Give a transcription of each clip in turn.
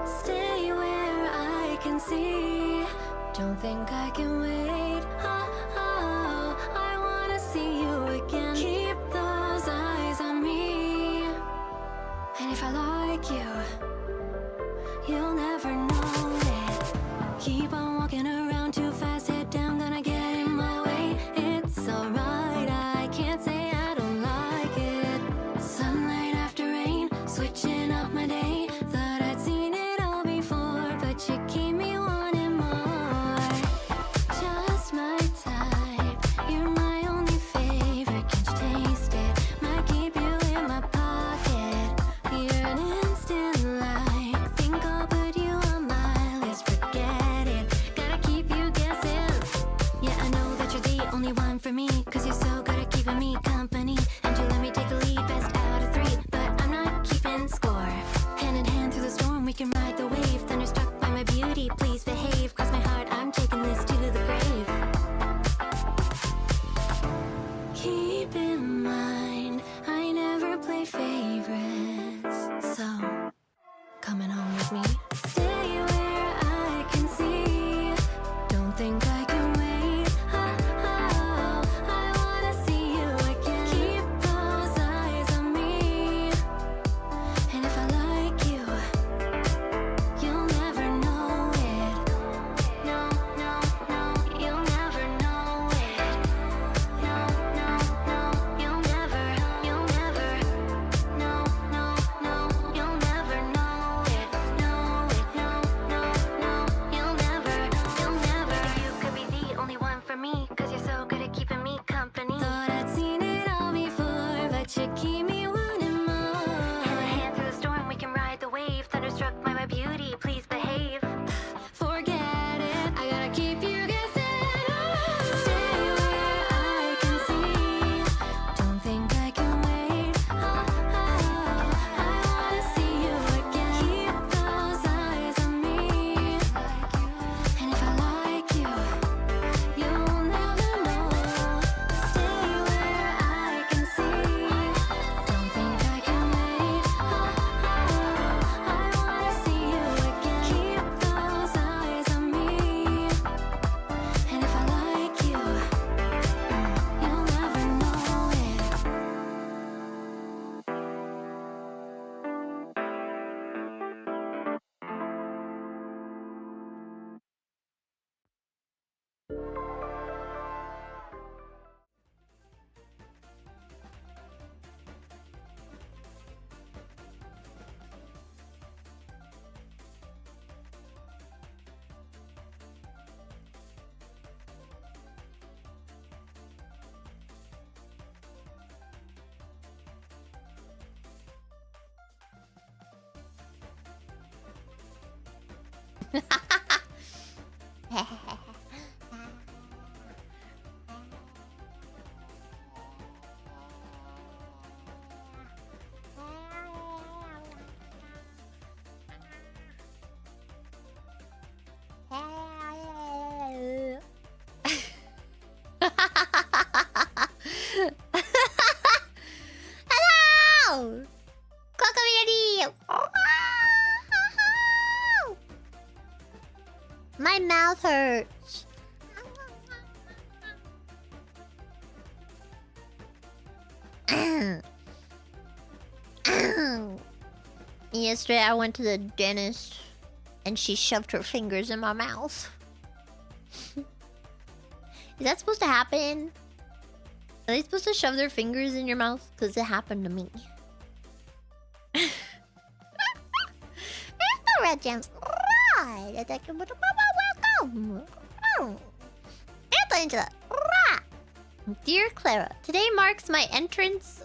Stay where I can see. Don't think I can wait. I wanna see you again. Keep those eyes on me. And if I like you, you'll never know it. Keep on walking around too fast, head down, gonna get in my way. It's alright, I can't say I don't like it. Sunlight after rain, switching up my day. Thought I'd seen it all before, but you keep me wanting more. Just my type, you're my only favorite. Can't you taste it? Might keep you in my pocket. You're an instant like. Think I'll put you on my list. Forget it, gotta keep you guessing. Yeah, I know that you're the only one for me, 'cause you're so good at keeping me company. And you let me take the lead, best out of 3, but I'm not keeping score. Hand in hand through the storm, we can ride the wave. Thunderstruck by my beauty, please behave. Cross my heart, I'm taking this to the grave. Keep in mind, I never play favorites, so coming home with me. Stay where I can see. Don't think I can wait. I wanna see you again. Keep those eyes on me. And if I like you, you'll never know it. No, no, no, you'll never know it. No, no, no, you'll never, no, no, no, you'll never know it. No, no, no, no, you'll never. You could be the only one for me, 'cause you're so good at keeping me company. Thought I'd seen it all before, but you keep me wanting more. Hand in hand through the storm, we can ride the wave. Thunderstruck by my beauty, please behave. Forget it, I gotta keep you guessing. Stay where I can see. Don't think I can wait. I wanna see you again. Keep those eyes on me. And if I like you, you'll never know. Stay where I can see. Don't think I can wait. I wanna see you again. Keep those eyes on me. And if I like you, you'll never know it. Hello! Clara Kaminari! My mouth hurts. Yesterday I went to the dentist and she shoved her fingers in my mouth. Is that supposed to happen? Are they supposed to shove their fingers in your mouth? Because it happened to me. There's no red gems. Right. Welcome. Angela. Dear Clara, today marks my entrance...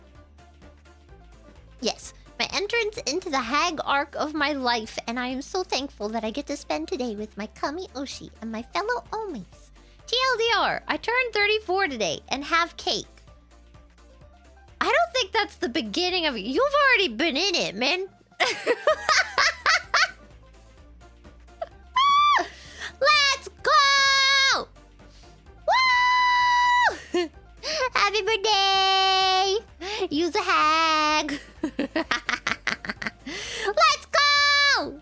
Yes, my entrance into the hag arc of my life, and I am so thankful that I get to spend today with my Kami Oshi and my fellow Omis. TLDR, I turned 34 today and have cake. I don't think that's the beginning of it. You've already been in it, man. Let's go! Woo! Happy birthday! Use a hag. Let's go!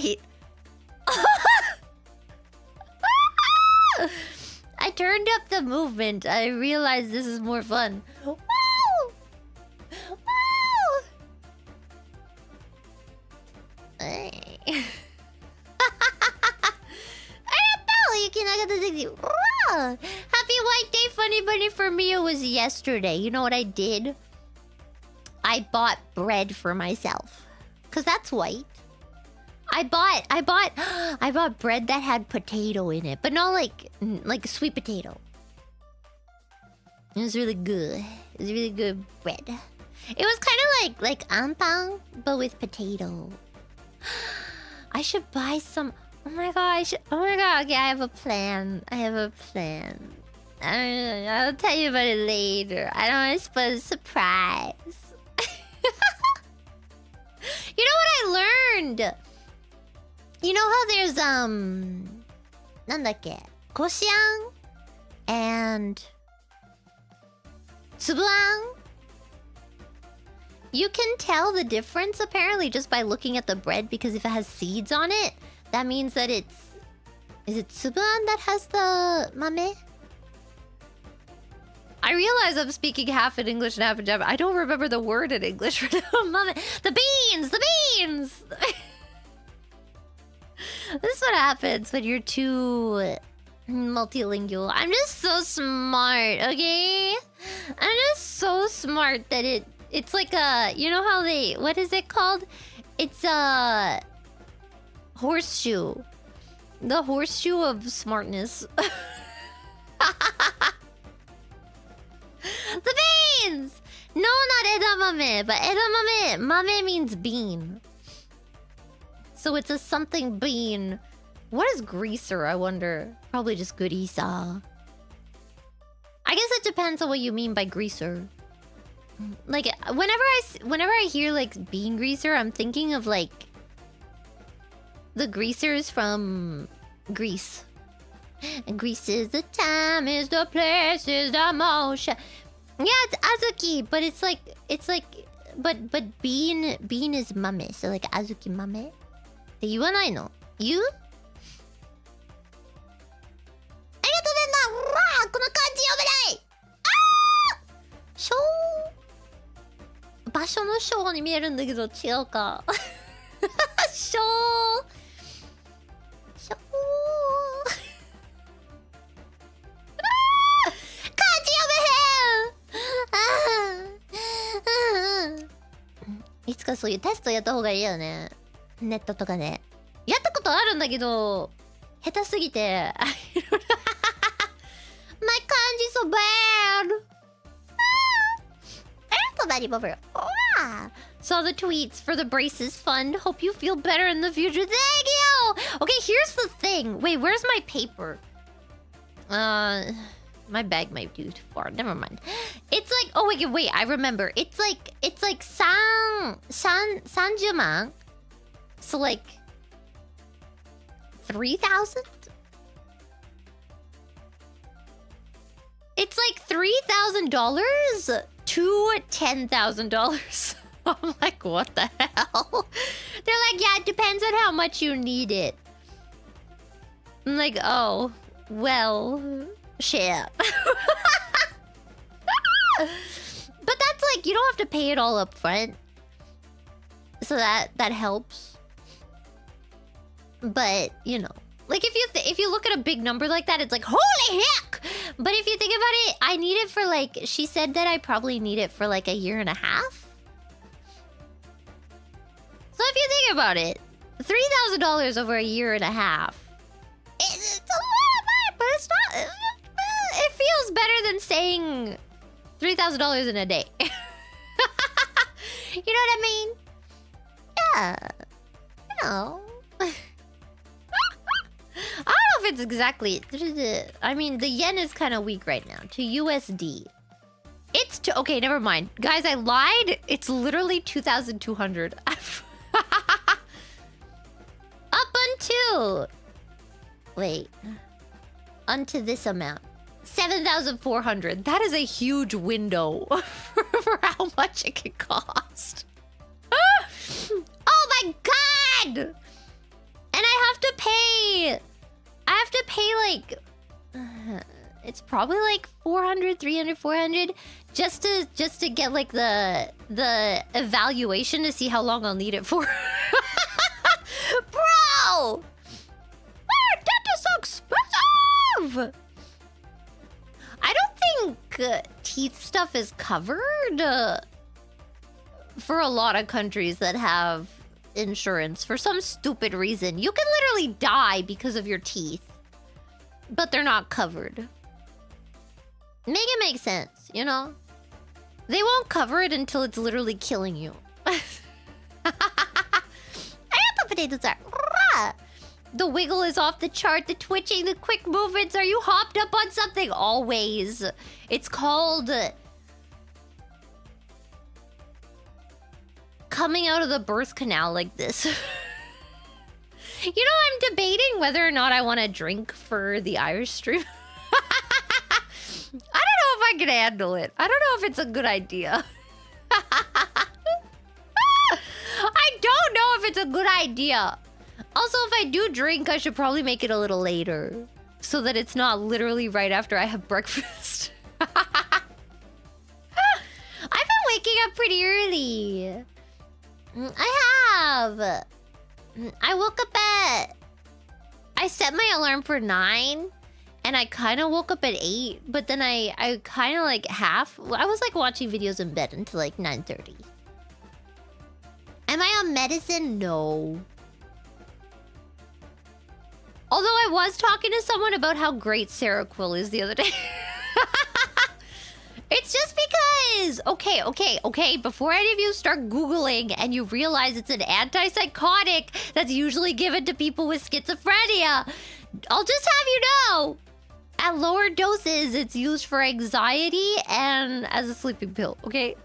Wait. I turned up the movement. I realized this is more fun. Woo! Woo! Hey. Happy White Day, Funny Bunny, for me. It was yesterday. You know what I did? I bought bread for myself. Cause that's white. I bought bread that had potato in it, but not like sweet potato. It was really good. It was really good bread. It was kind of like ampang, but with potato. I should buy some. Oh my gosh. Oh my god. Okay, I have a plan. I'll tell you about it later. I don't want to spoil the surprise. You know what I learned? You know how there's nandake? Koshian and tsubuan? You can tell the difference apparently just by looking at the bread, because if it has seeds on it, that means that it's... Is it tsubuan that has the mame? I realize I'm speaking half in English and half in Japanese. I don't remember the word in English for the mame. The beans! The beans! This is what happens when you're too multilingual. I'm just so smart, okay? I'm just so smart that it's like a... You know how they... What is it called? It's a... horseshoe. The horseshoe of smartness. The beans! No, not edamame, but edamame. Mame means bean. So it's a something bean. What is greaser, I wonder? Probably just good isa. I guess it depends on what you mean by greaser. Like, whenever I hear, like, bean greaser, I'm thinking of, like... the greasers from Greece. And Greece is the time, is the place, is the motion. Yeah, it's azuki, but it's like... But bean is mame. So, like, azuki mame? って言わないの? 言う? ありがとうねんな。うわー、この漢字読めない。あー、しょー。場所のしょうに見えるんだけど違うか。しょー。しょー。漢字読めへん。いつかそういうテストやった方がいいよね。ネットとかで。やったことあるんだけど、下手すぎて。My 漢字 so bad. Everybody over. Saw the tweets for the Braces Fund. Hope you feel better in the future. Thank you! Okay, here's the thing. Wait, where's my paper? My bag might be too far. Never mind. It's like... Oh, wait. I remember. It's like 30万? So, like... 3,000? It's like $3,000 to $10,000. I'm like, what the hell? They're like, yeah, it depends on how much you need it. I'm like, oh, well, shit. But that's like, you don't have to pay it all up front. So that helps. But, you know, like if you look at a big number like that, it's like, holy heck! But if you think about it, I need it for like, she said that I probably need it for like a year and a half. So if you think about it, $3,000 over a year and a half. It's a lot of money, but it's not... It feels better than saying $3,000 in a day. You know what I mean? Yeah. You know. I don't know if it's exactly... I mean, the yen is kind of weak right now. To USD. It's... Okay, never mind. Guys, I lied. It's literally 2,200. Up until... Wait. Unto this amount. 7,400. That is a huge window for how much it could cost. Oh my god! to pay like it's probably like 400, 300, 400 just to get like the evaluation to see how long I'll need it for. Bro! That is so expensive! I don't think teeth stuff is covered for a lot of countries that have insurance for some stupid reason. You can literally die because of your teeth, but they're not covered. Make it make sense, you know? They won't cover it until it's literally killing you. I got the potatoes are. The wiggle is off the chart, the twitching, the quick movements. Are you hopped up on something? Always. It's called coming out of the birth canal like this. You know, I'm debating whether or not I want to drink for the Irish stream. I don't know if I can handle it. I don't know if it's a good idea. I don't know if it's a good idea. Also, if I do drink, I should probably make it a little later, so that it's not literally right after I have breakfast. I've been waking up pretty early. I have. I woke up at... I set my alarm for 9, and I kind of woke up at 8, but then I kind of like half... I was like watching videos in bed until like 9:30. Am I on medicine? No. Although I was talking to someone about how great Seroquel is the other day. It's just because... Okay. Before any of you start Googling and you realize it's an antipsychotic that's usually given to people with schizophrenia, I'll just have you know, at lower doses, it's used for anxiety and as a sleeping pill, okay?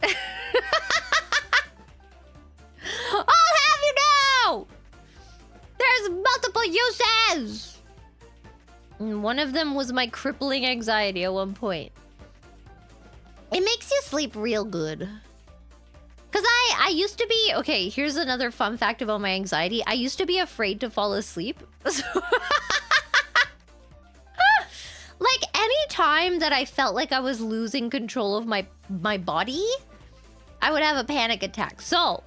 I'll have you know! There's multiple uses! And one of them was my crippling anxiety at one point. It makes you sleep real good. Because I used to be... Okay, here's another fun fact about my anxiety. I used to be afraid to fall asleep. Like, any time that I felt like I was losing control of my body, I would have a panic attack. So,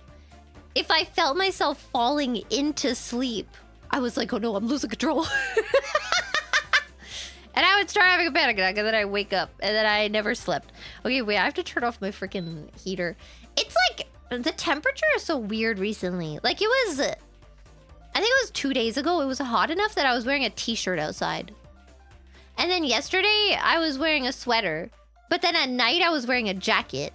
if I felt myself falling into sleep, I was like, oh no, I'm losing control. And I would start having a panic attack, and then I wake up, and then I never slept. Okay, wait, I have to turn off my freaking heater. It's like, the temperature is so weird recently. Like, it was, I think it was 2 days ago, it was hot enough that I was wearing a t-shirt outside. And then yesterday, I was wearing a sweater. But then at night, I was wearing a jacket.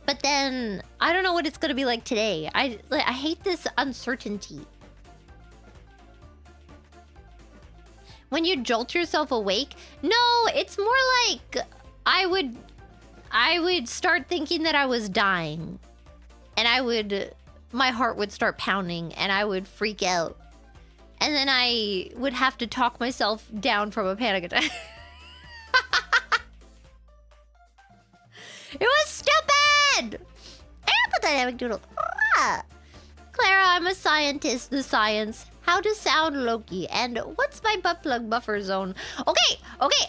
But then, I don't know what it's gonna be like today. I hate this uncertainty. When you jolt yourself awake? No, it's more like I would start thinking that I was dying. And my heart would start pounding and I would freak out. And then I would have to talk myself down from a panic attack. It was stupid! Aerodynamic doodle. Ah! Clara, I'm a scientist, the science. How to sound Loki, and what's my butt plug buffer zone? Okay,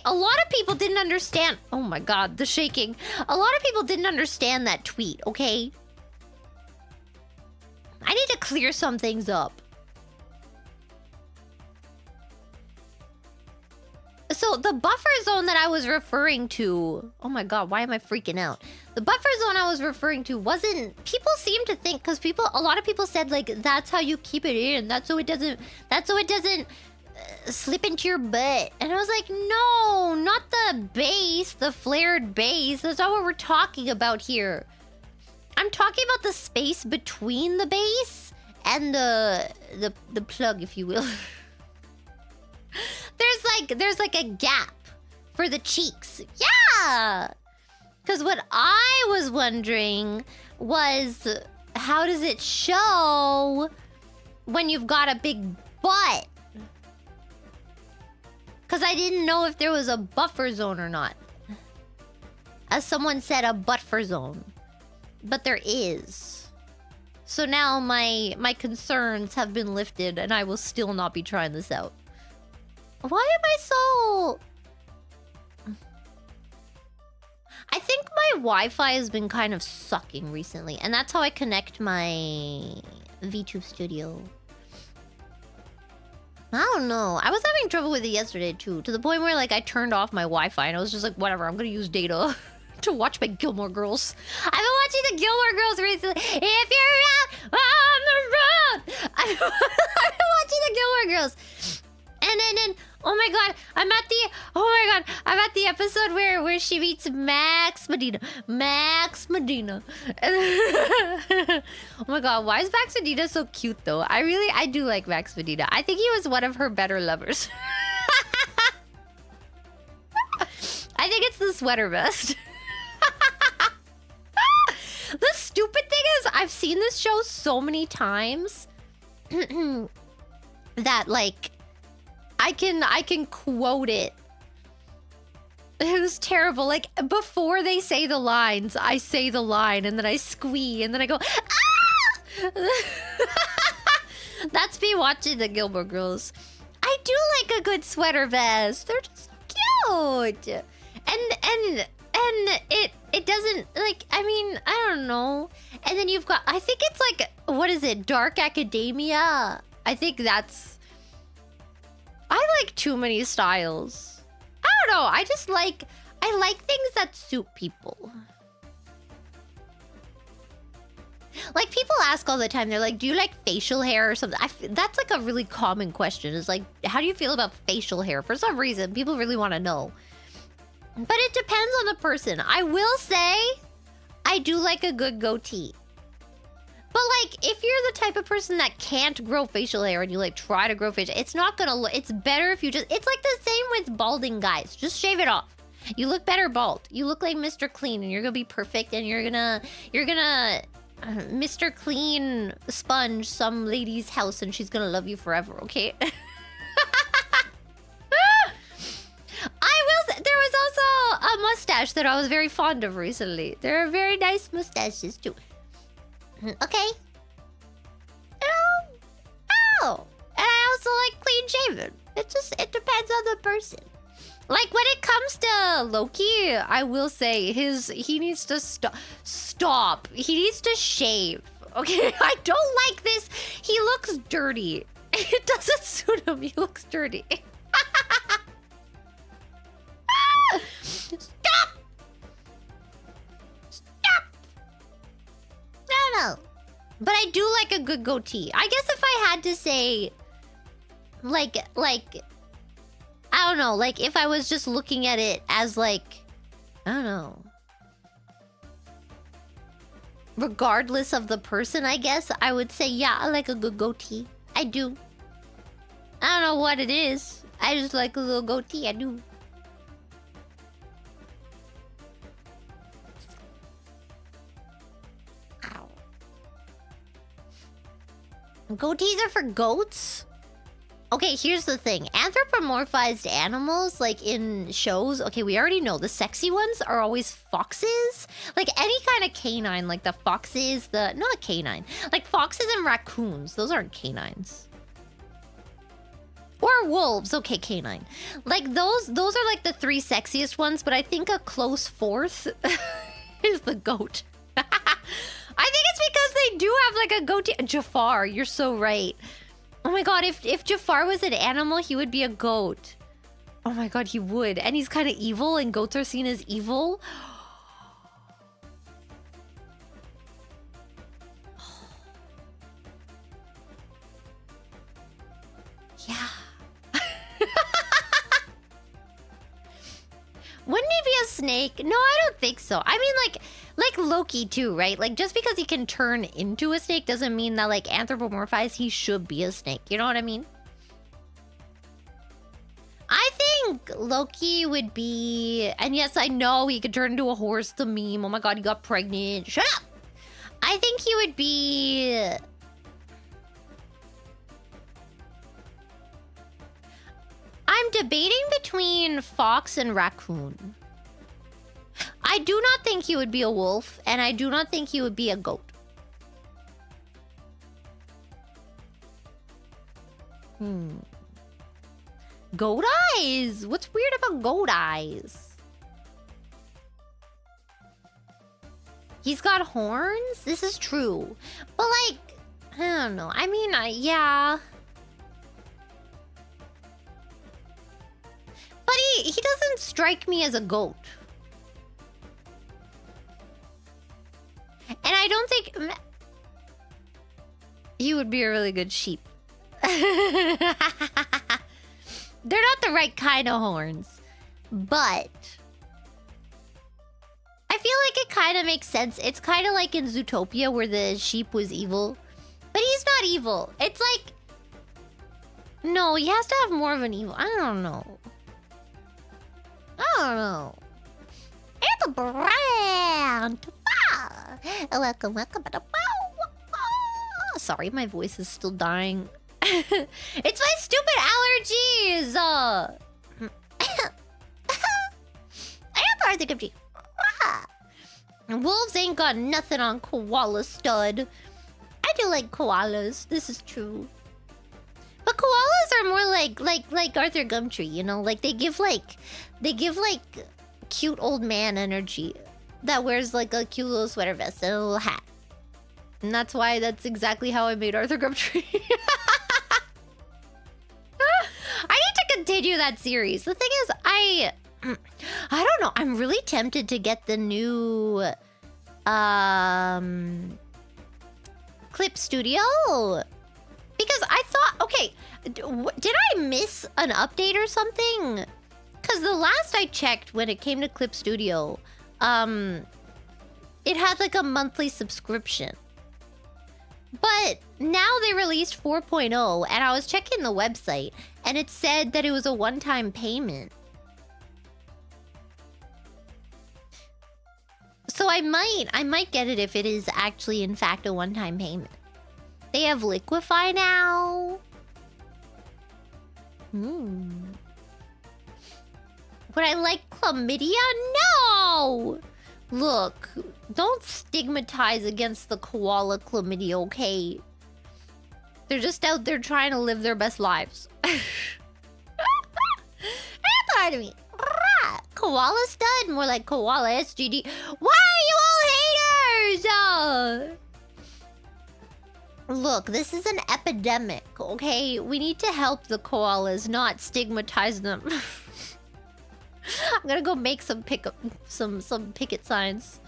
a lot of people didn't understand. Oh my god, the shaking. A lot of people didn't understand that tweet, okay? I need to clear some things up. So the buffer zone that I was referring to... Oh my god, why am I freaking out? The buffer zone I was referring to wasn't... People seem to think... Because a lot of people said, like, that's how you keep it in. That's so it doesn't slip into your butt. And I was like, no, not the base, the flared base. That's not what we're talking about here. I'm talking about the space between the base and the plug, if you will. There's like a gap for the cheeks. Yeah! Because what I was wondering was, how does it show when you've got a big butt? Because I didn't know if there was a buffer zone or not. As someone said, a buffer zone. But there is. So now my concerns have been lifted, and I will still not be trying this out. Why am I so... I think my Wi-Fi has been kind of sucking recently, and that's how I connect my VTube Studio. I don't know. I was having trouble with it yesterday too, to the point where like I turned off my Wi-Fi and I was just like, whatever, I'm gonna use data to watch my Gilmore Girls. I've been watching the Gilmore Girls recently. If you're out on the road, I've been watching the Gilmore Girls. And then, oh my god, I'm at the episode where she meets Max Medina. Oh my god, why is Max Medina so cute though? I do like Max Medina. I think he was one of her better lovers. I think it's the sweater vest. The stupid thing is, I've seen this show so many times that like I can quote it. It was terrible. Like before they say the lines, I say the line and then I squee and then I go, ah! That's me watching the Gilmore Girls. I do like a good sweater vest. They're just so cute. And it doesn't like, I mean, I don't know. And then you've got, I think it's like, what is it? Dark Academia. I think that's, I like too many styles. I don't know. I like things that suit people. Like people ask all the time, they're like, do you like facial hair or something? That's like a really common question. It's like, how do you feel about facial hair? For some reason, people really want to know. But it depends on the person. I will say, I do like a good goatee. But like, if you're the type of person that can't grow facial hair and you like try to grow facial, it's not gonna look, it's better if you just, it's like the same with balding guys. Just shave it off. You look better bald. You look like Mr. Clean and you're gonna be perfect and you're gonna Mr. Clean sponge some lady's house and she's gonna love you forever, okay? I will say, there was also a mustache that I was very fond of recently. There are very nice mustaches too. Okay. Oh. And I also like clean shaven. It depends on the person. Like when it comes to Loki, I will say he needs to stop. He needs to shave. Okay, I don't like this. He looks dirty. It doesn't suit him. He looks dirty. Stop! Stop! No. But I do like a good goatee. I guess if I had to say, like, I don't know, like if I was just looking at it as like, I don't know. Regardless of the person, I guess, I would say, yeah, I like a good goatee. I do. I don't know what it is. I just like a little goatee, I do. Goatees are for goats? Okay, here's the thing. Anthropomorphized animals, like in shows, okay, we already know the sexy ones are always foxes. Like any kind of canine, like the foxes, not canine. Like foxes and raccoons, those aren't canines. Or wolves, okay, canine. Like those are like the three sexiest ones, but I think a close fourth is the goat. I think it's because they do have like a goatee. Jafar, you're so right. Oh my god, if Jafar was an animal, he would be a goat. Oh my god, he would. And he's kind of evil, and goats are seen as evil. Yeah. Wouldn't he be a snake? No, I don't think so. I mean, like Loki too, right? Like, just because he can turn into a snake doesn't mean that, like, anthropomorphized, he should be a snake. You know what I mean? I think Loki would be... And yes, I know he could turn into a horse, the meme. Oh my god, he got pregnant. Shut up! I think he would be... I'm debating between fox and raccoon. I do not think he would be a wolf, and I do not think he would be a goat. Goat eyes! What's weird about goat eyes? He's got horns? This is true. But like, I don't know. I mean, yeah. But he doesn't strike me as a goat. And I don't think... He would be a really good sheep. They're not the right kind of horns. But... I feel like it kind of makes sense. It's kind of like in Zootopia where the sheep was evil. But he's not evil. It's like... No, he has to have more of an evil... I don't know. It's a brand. Welcome. Sorry, my voice is still dying. It's my stupid allergies. I am part of the country. Wolves ain't got nothing on Koala Stud. I do like koalas. This is true. But koalas are more like Arthur Gumtree, you know? Like they give like cute old man energy that wears like a cute little sweater vest and a little hat. And that's exactly how I made Arthur Gumtree. I need to continue that series. The thing is, I don't know. I'm really tempted to get the new Clip Studio. Because I thought, okay, did I miss an update or something? Because the last I checked when it came to Clip Studio, it had like a monthly subscription. But now they released 4.0 and I was checking the website and it said that it was a one-time payment. So I might get it if it is actually in fact a one-time payment. They have Liquify now. Would I like chlamydia? No! Look, don't stigmatize against the koala chlamydia, okay? They're just out there trying to live their best lives. Part of me. Koala Stud? More like Koala SGD. Why are you all haters? Look, this is an epidemic, okay? We need to help the koalas, not stigmatize them. I'm gonna go make some picket signs.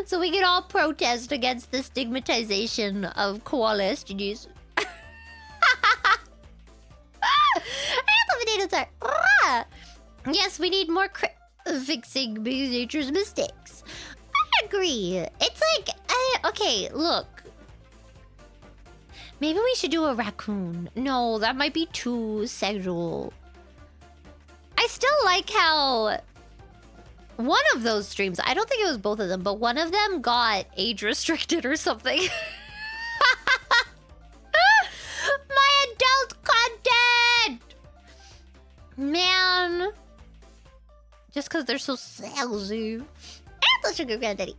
So we can all protest against the stigmatization of koala SGDs. Yes, we need more fixing nature's mistakes. I agree. It's like, okay, look. Maybe we should do a raccoon. No, that might be too sexual. I still like how one of those streams, I don't think it was both of them, but one of them got age restricted or something. My adult content! Man. Just because they're so sexy. And the sugar granddaddy.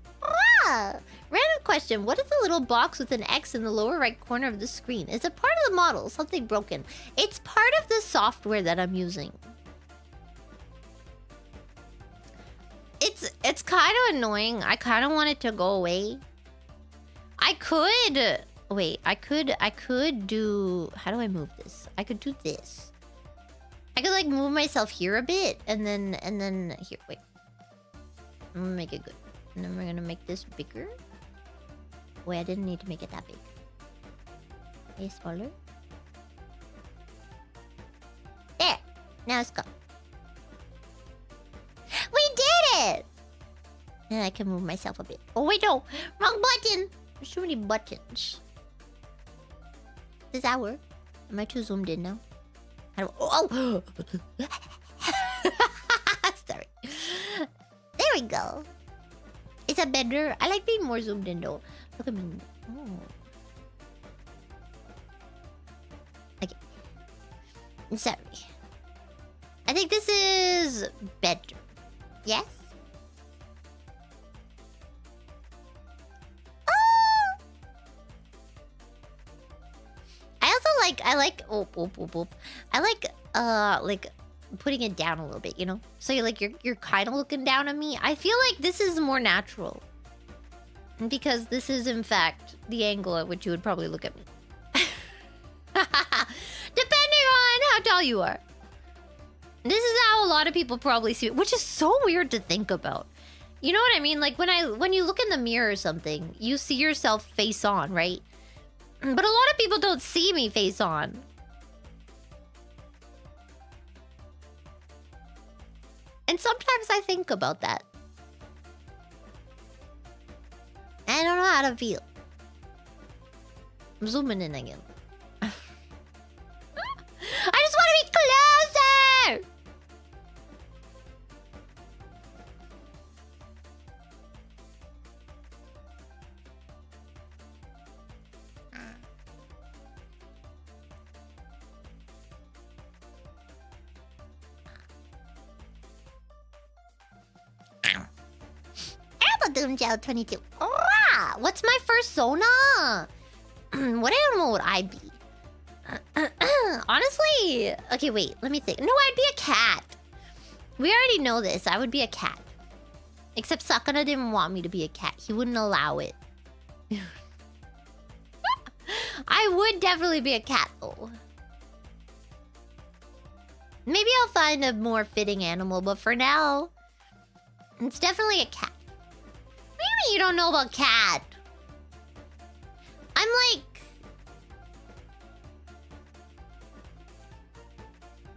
Random question. What is the little box with an X in the lower right corner of the screen? Is it part of the model? Something broken. It's part of the software that I'm using. It's kind of annoying. I kind of want it to go away. I could... Wait, I could do... How do I move this? I could do this. I could like move myself here a bit and then here. Wait. I'm gonna make it good. And then we're gonna make this bigger. Wait, I didn't need to make it that big. Okay, smaller. There! Now let's go. We did it! And I can move myself a bit. Oh wait, no! Wrong button! There's too many buttons. Does that work? Am I too zoomed in now? I don't... Oh! Sorry. There we go. Is that better? I like being more zoomed in though. Look at me. Oh. Okay. Sorry. I think this is better. Yes? I like putting it down a little bit, you know? So you're kind of looking down at me. I feel like this is more natural. Because this is in fact the angle at which you would probably look at me. Depending on how tall you are. This is how a lot of people probably see it, which is so weird to think about. You know what I mean? Like when you look in the mirror or something, you see yourself face on, right? But a lot of people don't see me face on. And sometimes I think about that. I don't know how to feel. I'm zooming in again. I just want to be closer! Doomgel 22. Ah, what's my persona? What animal would I be? Honestly, okay, wait, let me think. No, I'd be a cat. We already know this. I would be a cat. Except Sakana didn't want me to be a cat. He wouldn't allow it. I would definitely be a cat, though. Maybe I'll find a more fitting animal, but for now, it's definitely a cat. What do you mean you don't know about cat? I'm like...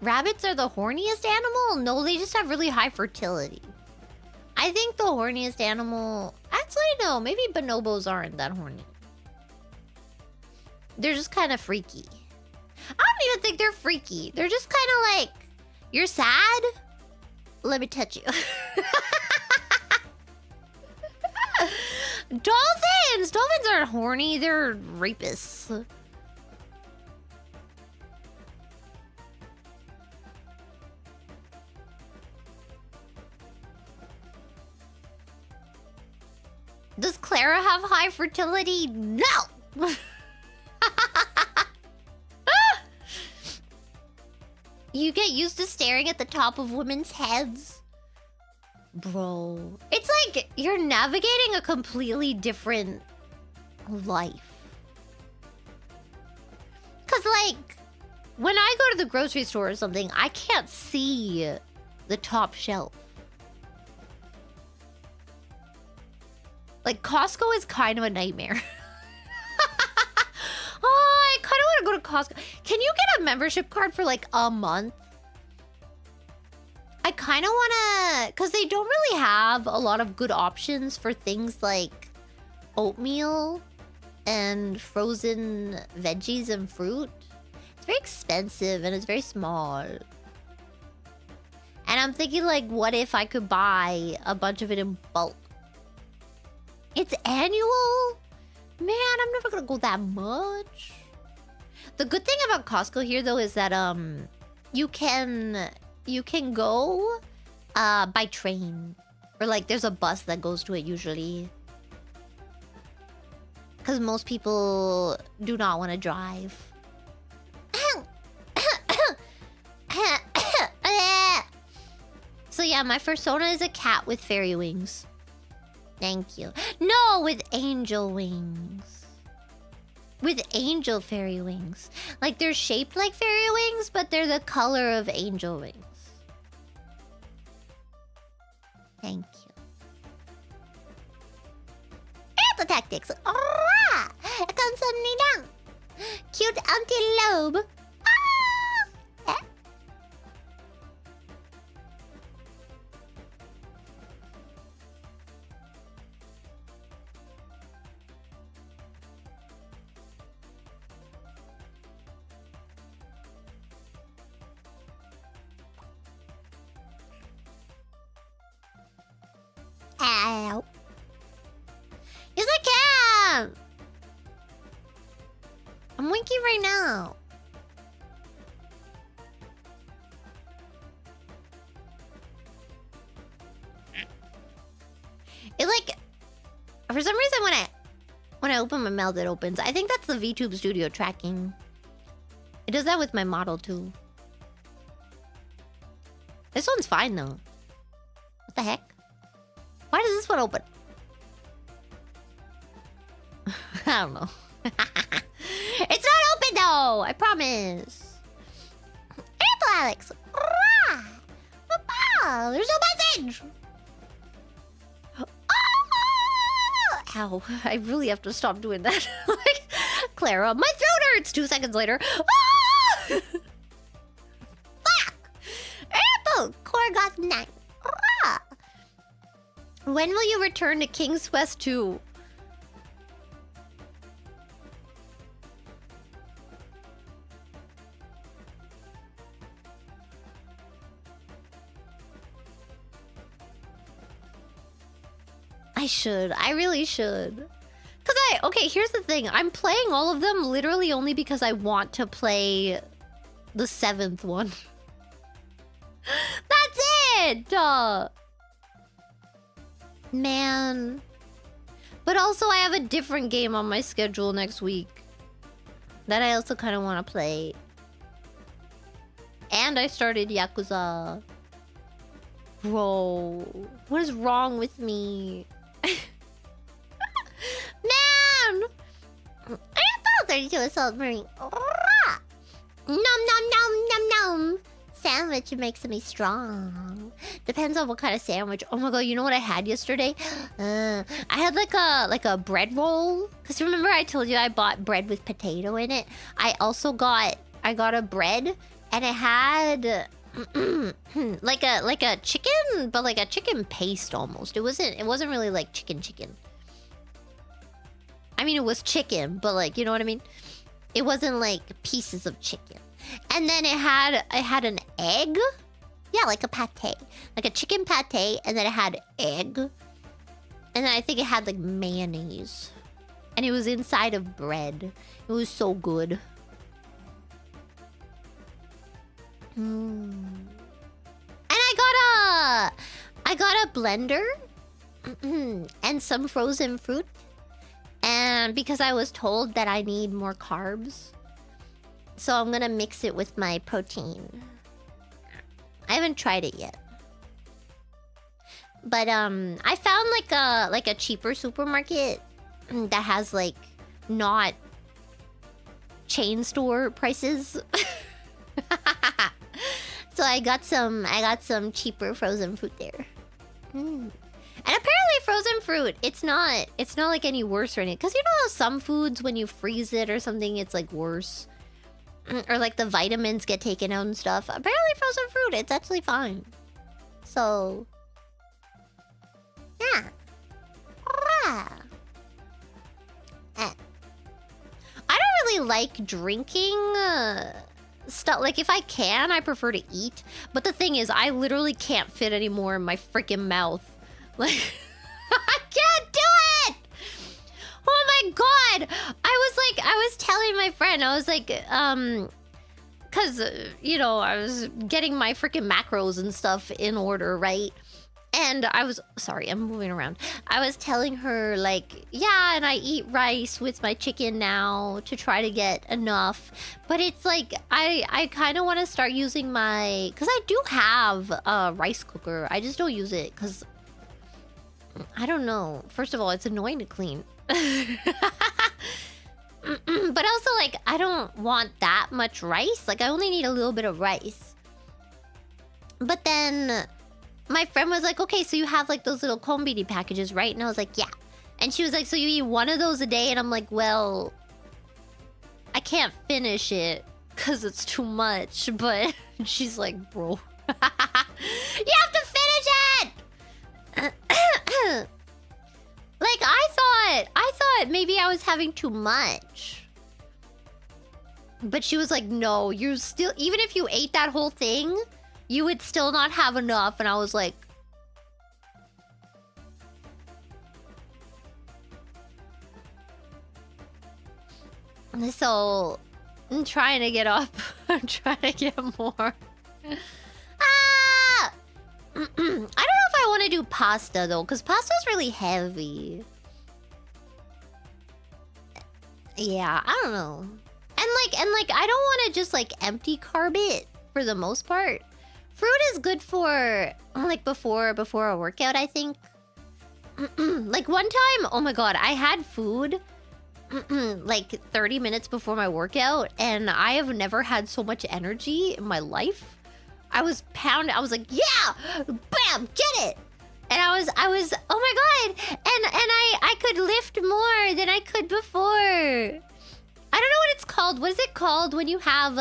Rabbits are the horniest animal? No, they just have really high fertility. I think the horniest animal... Actually, no. Maybe bonobos aren't that horny. They're just kind of freaky. I don't even think they're freaky. They're just kind of like... You're sad? Let me touch you. Dolphins! Dolphins aren't horny. They're rapists. Does Clara have high fertility? No! You get used to staring at the top of women's heads. Bro. It's like you're navigating a completely different life. Because, like, when I go to the grocery store or something, I can't see the top shelf. Like, Costco is kind of a nightmare. Oh, I kind of want to go to Costco. Can you get a membership card for, like, a month? I kind of want to... Because they don't really have a lot of good options for things like oatmeal and frozen veggies and fruit. It's very expensive and it's very small. And I'm thinking, like, what if I could buy a bunch of it in bulk? It's annual? Man, I'm never gonna go that much. The good thing about Costco here, though, is that you can go by train. Or, like, there's a bus that goes to it usually. Because most people do not want to drive. So yeah, my persona is a cat with fairy wings. Thank you. No, with angel wings. With angel fairy wings. Like, they're shaped like fairy wings, but they're the color of angel wings. Thank you. And the tactics. Oh, 감사합니다. Cute antelope. Ah! Ow. Yes, I can! I'm winking right now. It, like... For some reason, when I open my mouth, it opens. I think that's the VTube Studio tracking. It does that with my model too. This one's fine though. What the heck? Why does this one open? I don't know. It's not open though! I promise. Apple Alex! Papa! There's no message! Oh! Ow. I really have to stop doing that. Like, Clara, my throat hurts! 2 seconds later. Ah! Fuck! Apple! Korgoth 9. Ah! When will you return to King's Quest 2? I should. I really should. Okay, here's the thing. I'm playing all of them literally only because I want to play the 7th one. That's it! Man. But also I have a different game on my schedule next week that I also kind of want to play. And I started Yakuza. Bro, what is wrong with me? Man! I thought 32 Assault Marine. Nom nom nom nom nom. Sandwich makes me strong. Depends on what kind of sandwich. Oh my god, you know what I had yesterday? I had like a bread roll. Cause remember I told you I bought bread with potato in it? I got a bread and it had like a chicken, but like a chicken paste almost. It wasn't really like chicken. I mean, it was chicken, but like, you know what I mean? It wasn't like pieces of chicken. And then it had an egg. Yeah, like a pate. Like a chicken pate, and then it had egg. And then I think it had like mayonnaise. And it was inside of bread. It was so good. And I got a blender and some frozen fruit. And because I was told that I need more carbs, so I'm gonna mix it with my protein. I haven't tried it yet. But I found like a cheaper supermarket that has like not chain store prices. So I got some cheaper frozen fruit there. And apparently frozen fruit, it's not like any worse or anything. Because you know how some foods, when you freeze it or something, it's like worse. Or like the vitamins get taken out and stuff. Apparently frozen fruit, it's actually fine. So, yeah. I don't really like drinking stuff. Like if I can, I prefer to eat. But the thing is, I literally can't fit anymore in my freaking mouth. Like, I can't do it! Oh my god! I was telling my friend, I was like, cause, you know, I was getting my freaking macros and stuff in order, right? And sorry, I'm moving around. I was telling her, like, yeah, and I eat rice with my chicken now to try to get enough. But it's like, I kind of want to start using my... Because I do have a rice cooker. I just don't use it because... I don't know. First of all, it's annoying to clean. But also, like, I don't want that much rice. Like, I only need a little bit of rice. But then... my friend was like, okay, so you have like those little kombini packages, right? And I was like, yeah. And she was like, so you eat one of those a day? And I'm like, well, I can't finish it because it's too much. But she's like, bro, you have to finish it! Like, I thought maybe I was having too much. But she was like, no, you're still, even if you ate that whole thing, you would still not have enough. And I was like... So, I'm trying to get up. I'm trying to get more. Ah! I don't know if I want to do pasta, though. Because pasta's really heavy. Yeah, I don't know. And, like, like I don't want to just like empty carb it for the most part. Fruit is good for like before a workout, I think. Like one time, oh my god, I had food like 30 minutes before my workout, and I have never had so much energy in my life. I was like, yeah, bam, get it. And I was, oh my god, and I could lift more than I could before. I don't know what it's called. What is it called when you have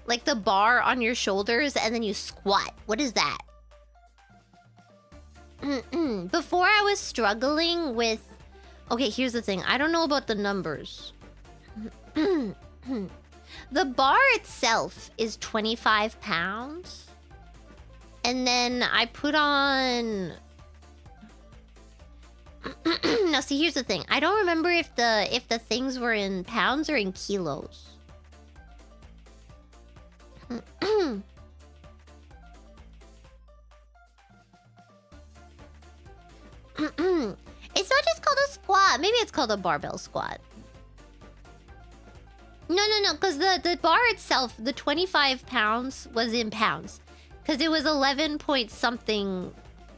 like the bar on your shoulders and then you squat? What is that? Before I was struggling with... Okay, here's the thing. I don't know about the numbers. The bar itself is 25 pounds. And then I put on... Now, see, here's the thing. I don't remember if the things were in pounds or in kilos. It's not just called a squat. Maybe it's called a barbell squat. No, because the bar itself, the 25 pounds was in pounds. Because it was 11 point something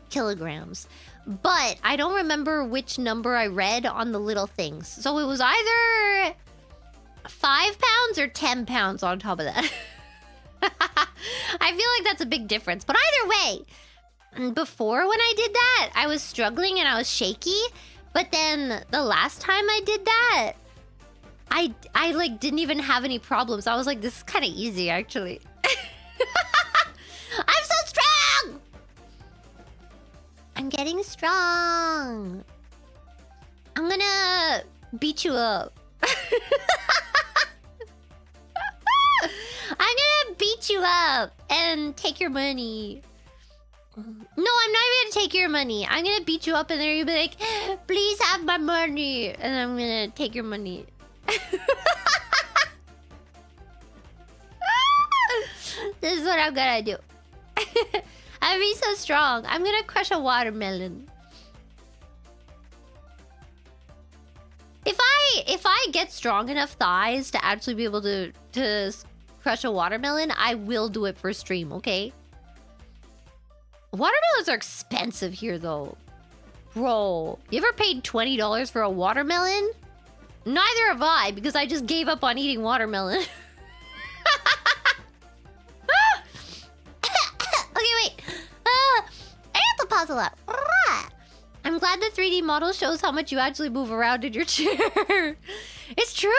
kilograms. But I don't remember which number I read on the little things. So it was either 5 pounds or 10 pounds on top of that. I feel like that's a big difference. But either way... Before, when I did that, I was struggling and I was shaky. But then the last time I did that, I like didn't even have any problems. I was like, this is kind of easy, actually. I'm so strong! I'm getting strong. I'm gonna beat you up. I'm gonna beat you up and take your money. No, I'm not even gonna take your money. I'm gonna beat you up and then you'll be like, please have my money. And I'm gonna take your money. This is what I'm gonna do. I'm be so strong. I'm gonna crush a watermelon. If I get strong enough thighs to actually be able to crush a watermelon, I will do it for stream, okay? Watermelons are expensive here, though. Bro, you ever paid $20 for a watermelon? Neither have I, because I just gave up on eating watermelon. Okay, wait. I have to pause a lot. I'm glad the 3D model shows how much you actually move around in your chair. It's true.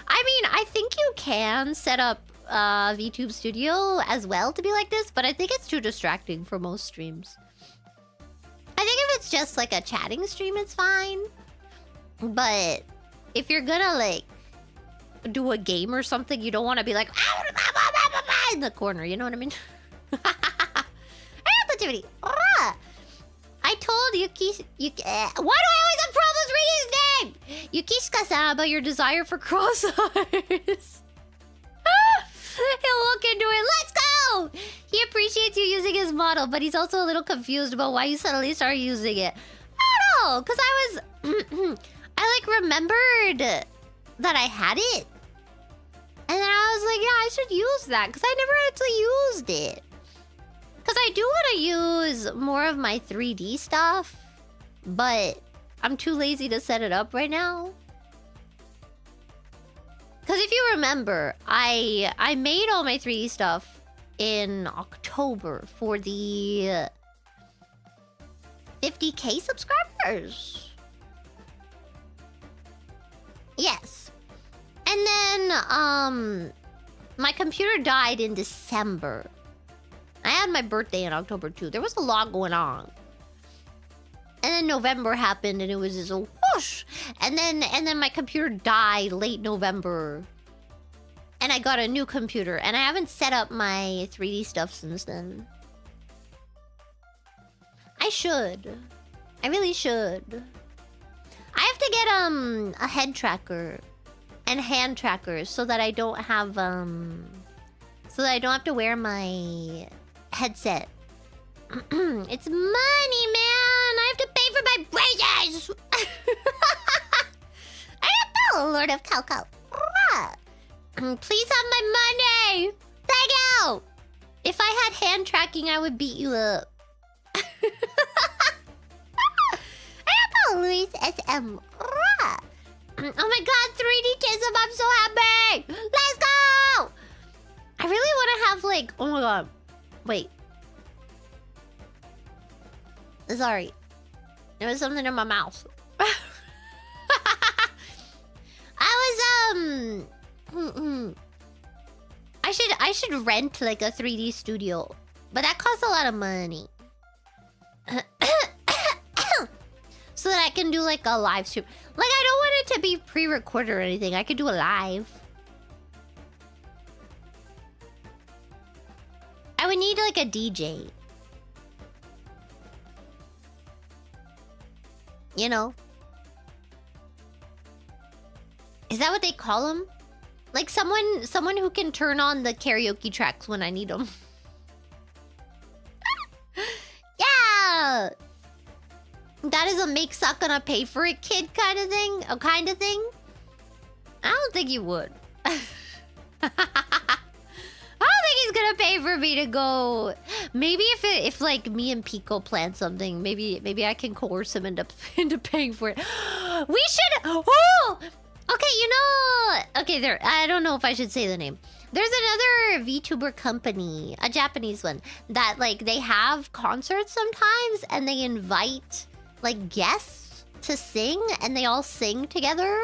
I mean, I think you can set up VTube Studio as well to be like this, but I think it's too distracting for most streams. I think if it's just like a chatting stream, it's fine. But if you're gonna like do a game or something, you don't want to be like in the corner, you know what I mean? I told Yuki... Why do I always have problems reading his name? Yukishika-san about your desire for cross eyes. He'll look into it. Let's go! He appreciates you using his model, but he's also a little confused about why you suddenly started using it. I don't know, because I was... I, like, remembered that I had it. And then I was like, yeah, I should use that, because I never actually used it. Because I do want to use more of my 3D stuff, but I'm too lazy to set it up right now. Because if you remember, I made all my 3D stuff in October for the 50K subscribers. Yes. And then, my computer died in December. I had my birthday in October too. There was a lot going on. And then November happened and it was just a whoosh. And then my computer died late November. And I got a new computer. And I haven't set up my 3D stuff since then. I should. I really should. I have to get a head tracker and hand trackers so that I don't have to wear my headset. It's money, man. I have to pay for my braces. I am the Lord of Coco. Please have my money. Thank you. If I had hand tracking, I would beat you up. Luis SM. Oh my god, 3D Tism, I'm so happy! Let's go! I really want to have like... Oh my god. Wait. Sorry. There was something in my mouth. I should rent like a 3D studio. But that costs a lot of money. So that I can do like a live stream. Like, I don't want it to be pre-recorded or anything. I could do a live. I would need like a DJ. You know? Is that what they call them? Like someone who can turn on the karaoke tracks when I need them. Yeah! That is a make suck gonna pay for it kid kind of thing? A kind of thing? I don't think you would. I don't think he's gonna pay for me to go. Maybe if like me and Pico plan something, maybe I can coerce him into paying for it. We should. Oh, okay. You know. Okay, there. I don't know if I should say the name. There's another VTuber company, a Japanese one, that like they have concerts sometimes, and they invite like guests to sing, and they all sing together.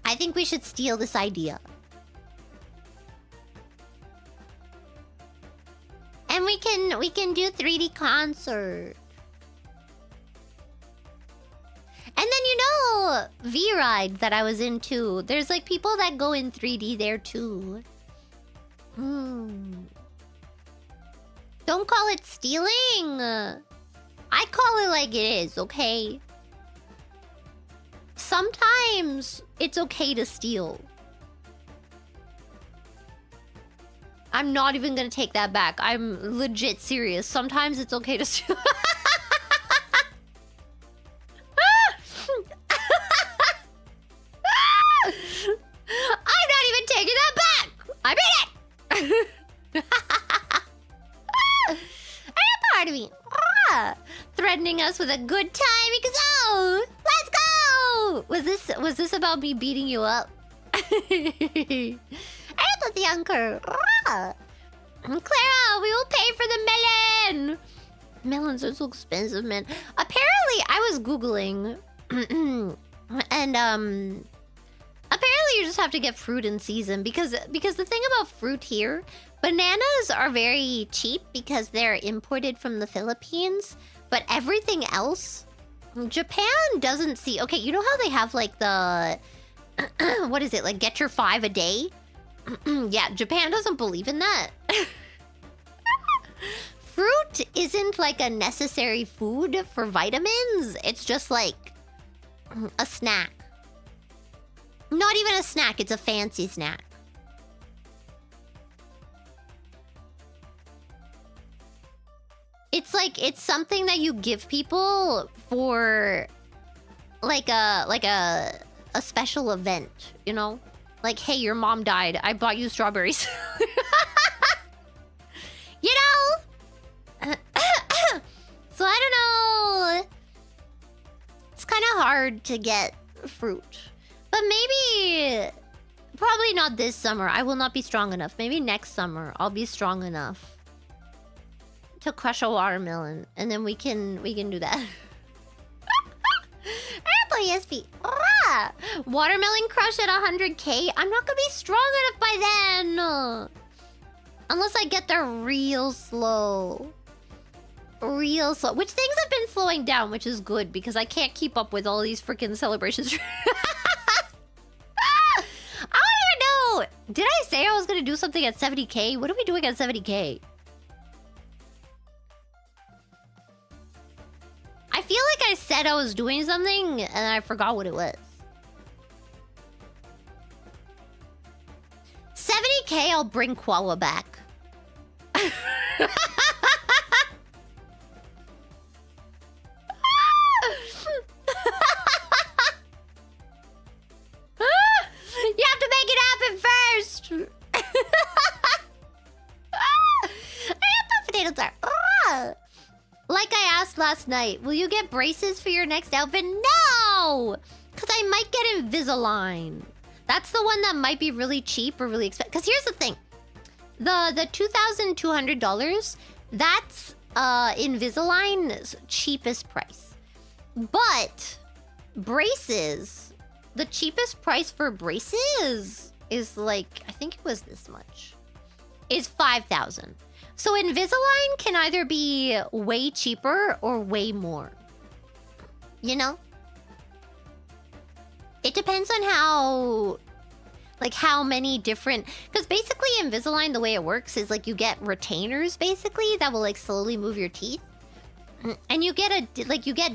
I think we should steal this idea. And we can do 3D concert. And then you know V-Ride that I was into. There's like people that go in 3D there too. Don't call it stealing. I call it like it is, okay? Sometimes it's okay to steal. I'm not even gonna take that back. I'm legit serious. Sometimes it's okay to steal. I'm not even taking that back! I mean it! Part of me. Threatening us with a good time because let's go! Was this about me beating you up? I thought the uncle. Clara, we will pay for the melon. Melons are so expensive, man. Apparently, I was Googling, and apparently you just have to get fruit in season because the thing about fruit here, bananas are very cheap because they're imported from the Philippines, but everything else, Japan doesn't see. Okay, you know how they have like the what is it, like get your 5 a day? Yeah, Japan doesn't believe in that. Fruit isn't like a necessary food for vitamins. It's just like a snack. Not even a snack, it's a fancy snack. It's like, it's something that you give people for like a special event, you know? Like, hey, your mom died. I bought you strawberries. You know? So I don't know. It's kind of hard to get fruit. But maybe... Probably not this summer. I will not be strong enough. Maybe next summer I'll be strong enough to crush a watermelon. And then we can do that. ESP. Watermelon crush at 100k? I'm not gonna be strong enough by then. Unless I get there real slow. Real slow. Which things have been slowing down, which is good because I can't keep up with all these freaking celebrations. I don't even know. Did I say I was gonna do something at 70k? What are we doing at 70k? I feel like I said I was doing something and I forgot what it was. 70k, I'll bring Koala back. Yeah, potato tar. Like I asked last night, will you get braces for your next outfit? No! Because I might get Invisalign. That's the one that might be really cheap or really expensive. Because here's the thing. The $2,200, that's Invisalign's cheapest price. But braces, the cheapest price for braces is like, I think it was this much. Is $5,000. So Invisalign can either be way cheaper or way more. You know? It depends on how many different... Because basically Invisalign, the way it works is like you get retainers basically that will like slowly move your teeth. And you get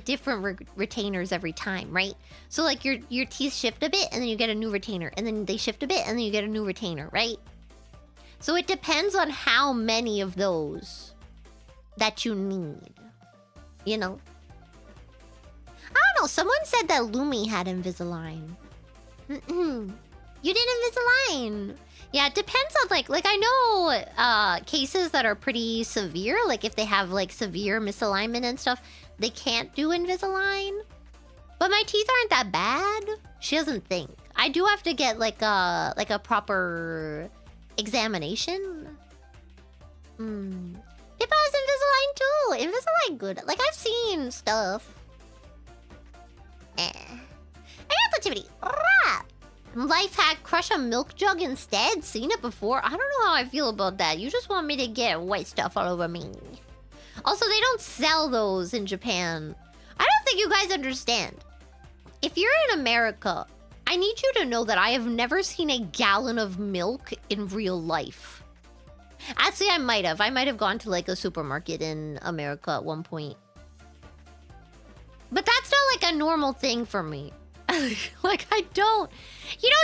different retainers every time, right? So like your teeth shift a bit and then you get a new retainer. And then they shift a bit and then you get a new retainer, right? So it depends on how many of those that you need. You know? I don't know. Someone said that Lumi had Invisalign. You did Invisalign. Yeah, it depends on like I know cases that are pretty severe. Like if they have like severe misalignment and stuff, they can't do Invisalign. But my teeth aren't that bad. She doesn't think. I do have to get like a proper examination. Pippa has Invisalign too. Invisalign good. Like I've seen stuff. Activity. Life hack, crush a milk jug instead? Seen it before? I don't know how I feel about that. You just want me to get white stuff all over me. Also, they don't sell those in Japan. I don't think you guys understand. If you're in America, I need you to know that I have never seen a gallon of milk in real life. Actually, I might have. I might have gone to like a supermarket in America at one point. But that's not like a normal thing for me. Like, you don't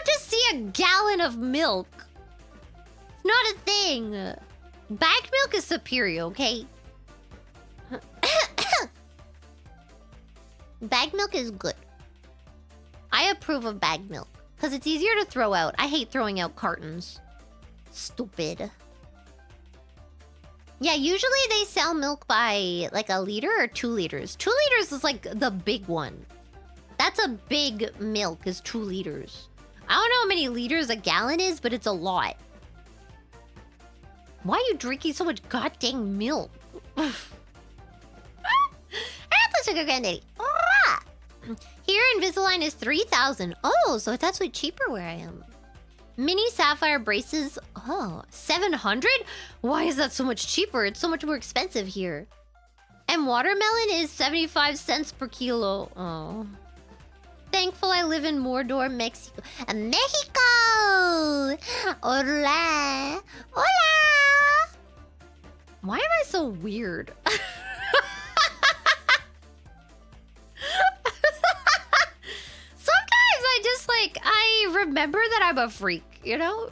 just see a gallon of milk. It's not a thing. Bagged milk is superior, okay? Bagged milk is good. I approve of bagged milk. Because it's easier to throw out. I hate throwing out cartons. Stupid. Yeah, usually they sell milk by like a liter or 2 liters. 2 liters is like the big one. That's a big milk, is 2 liters. I don't know how many liters a gallon is, but it's a lot. Why are you drinking so much goddamn milk? I got the sugar granddaddy. Here, Invisalign is 3,000. Oh, so it's actually cheaper where I am. Mini sapphire braces. Oh, 700? Why is that so much cheaper? It's so much more expensive here. And watermelon is 75 cents per kilo. Oh. Thankful I live in Mordor, Mexico. Mexico! Hola! Hola! Why am I so weird? Sometimes I just like, I remember that I'm a freak, you know?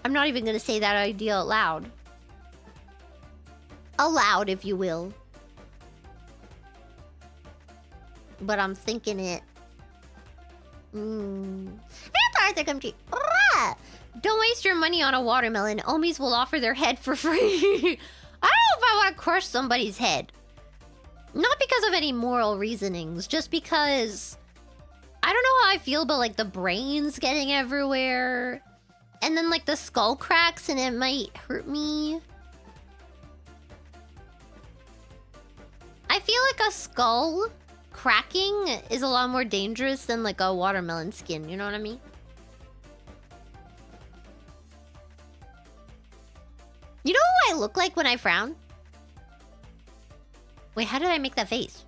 I'm not even gonna say that idea out loud. Aloud, if you will. But I'm thinking it. Don't waste your money on a watermelon. Omis will offer their head for free. I don't know if I want to crush somebody's head. Not because of any moral reasonings, just because I don't know how I feel about like the brains getting everywhere. And then like the skull cracks and it might hurt me. I feel like a skull cracking is a lot more dangerous than like a watermelon skin, you know what I mean? You know who I look like when I frown? Wait, how did I make that face?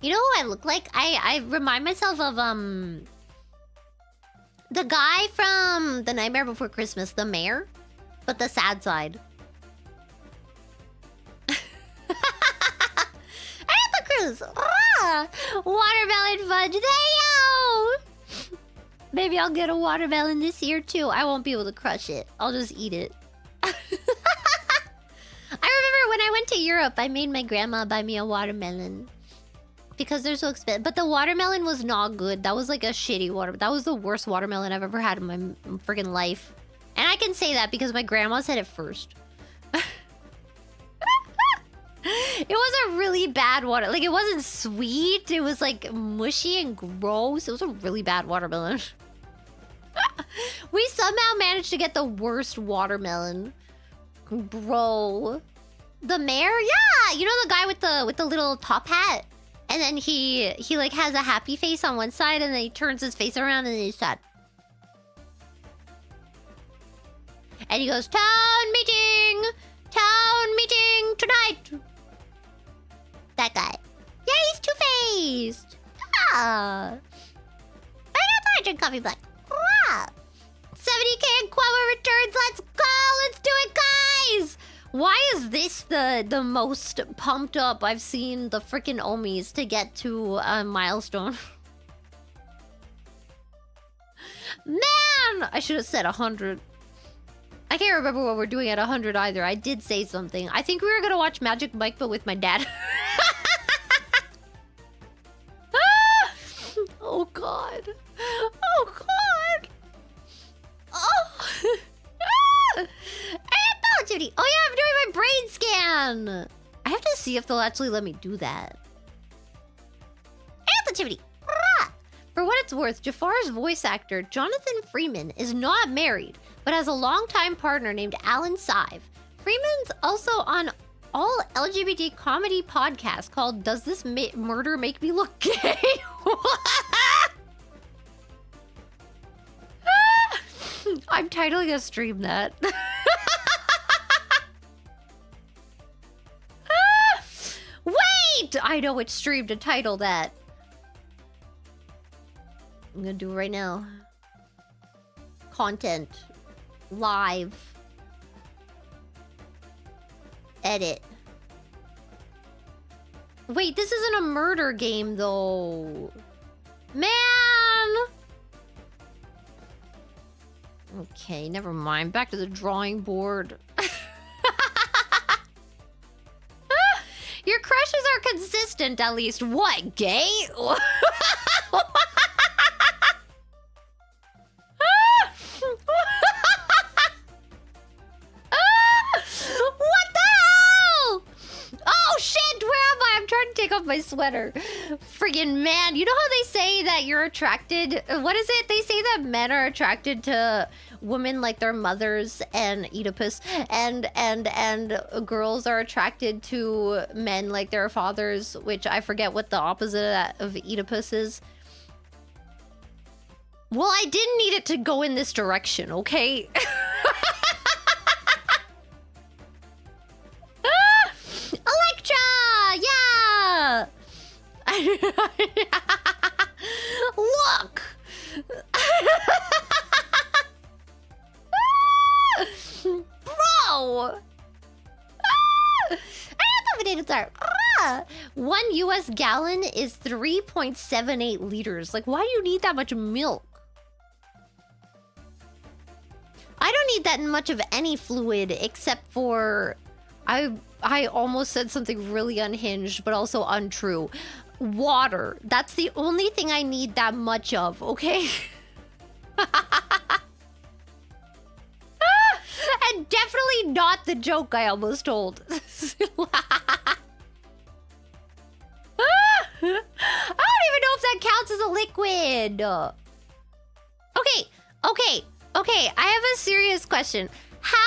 You know who I look like? I remind myself of the guy from The Nightmare Before Christmas, the mayor, but the sad side. Watermelon fudge, there. Maybe I'll get a watermelon this year too. I won't be able to crush it. I'll just eat it. I remember when I went to Europe, I made my grandma buy me a watermelon. because they're so expensive. But the watermelon was not good. That was like a shitty water. That was the worst watermelon I've ever had in my freaking life. And I can say that because my grandma said it first. It was a really bad water. Like, it wasn't sweet. It was like mushy and gross. It was a really bad watermelon. We somehow managed to get the worst watermelon. Bro. The mayor? Yeah! You know the guy with the little top hat? And then he like has a happy face on one side and then he turns his face around and he's sad. And he goes, Town meeting tonight. That guy. Yeah, he's two-faced. Ah. I don't drink coffee black. Ah. 70k and Quava returns. Let's go. Let's do it, guys. Why is this the most pumped up I've seen the freaking Omis to get to a milestone? Man, I should have said 100. I can't remember what we're doing at 100 either. I did say something. I think we were gonna watch Magic Mike, but with my dad. Oh god. Oh god. Oh. Judy. Oh yeah, I'm doing my brain scan. I have to see if they'll actually let me do that. Activity. For what it's worth, Jafar's voice actor, Jonathan Freeman, is not married, but has a longtime partner named Alan Sive. Freeman's also on all LGBT comedy podcast called Does This Murder Make Me Look Gay? I'm titling a stream that. Wait! I know which stream to title that. I'm gonna do it right now. Content. Live. Edit. Wait, this isn't a murder game, though. Man! Okay, never mind. Back to the drawing board. Your crushes are consistent, at least. What, gay? What the hell? Oh shit, where am I? I'm trying to take off my sweater. Friggin' man, you know how they say that you're attracted... What is it? They say that men are attracted to women like their mothers and Oedipus, and girls are attracted to men like their fathers, which I forget what the opposite of that of Oedipus is. Well, I didn't need it to go in this direction, okay? Electra! Yeah! Look! Bro! I don't know if it are. 1 US gallon is 3.78 liters. Like, why do you need that much milk? I don't need that much of any fluid except for... I almost said something really unhinged, but also untrue. Water. That's the only thing I need that much of, okay? And definitely not the joke I almost told. I don't even know if that counts as a liquid. Okay. I have a serious question. How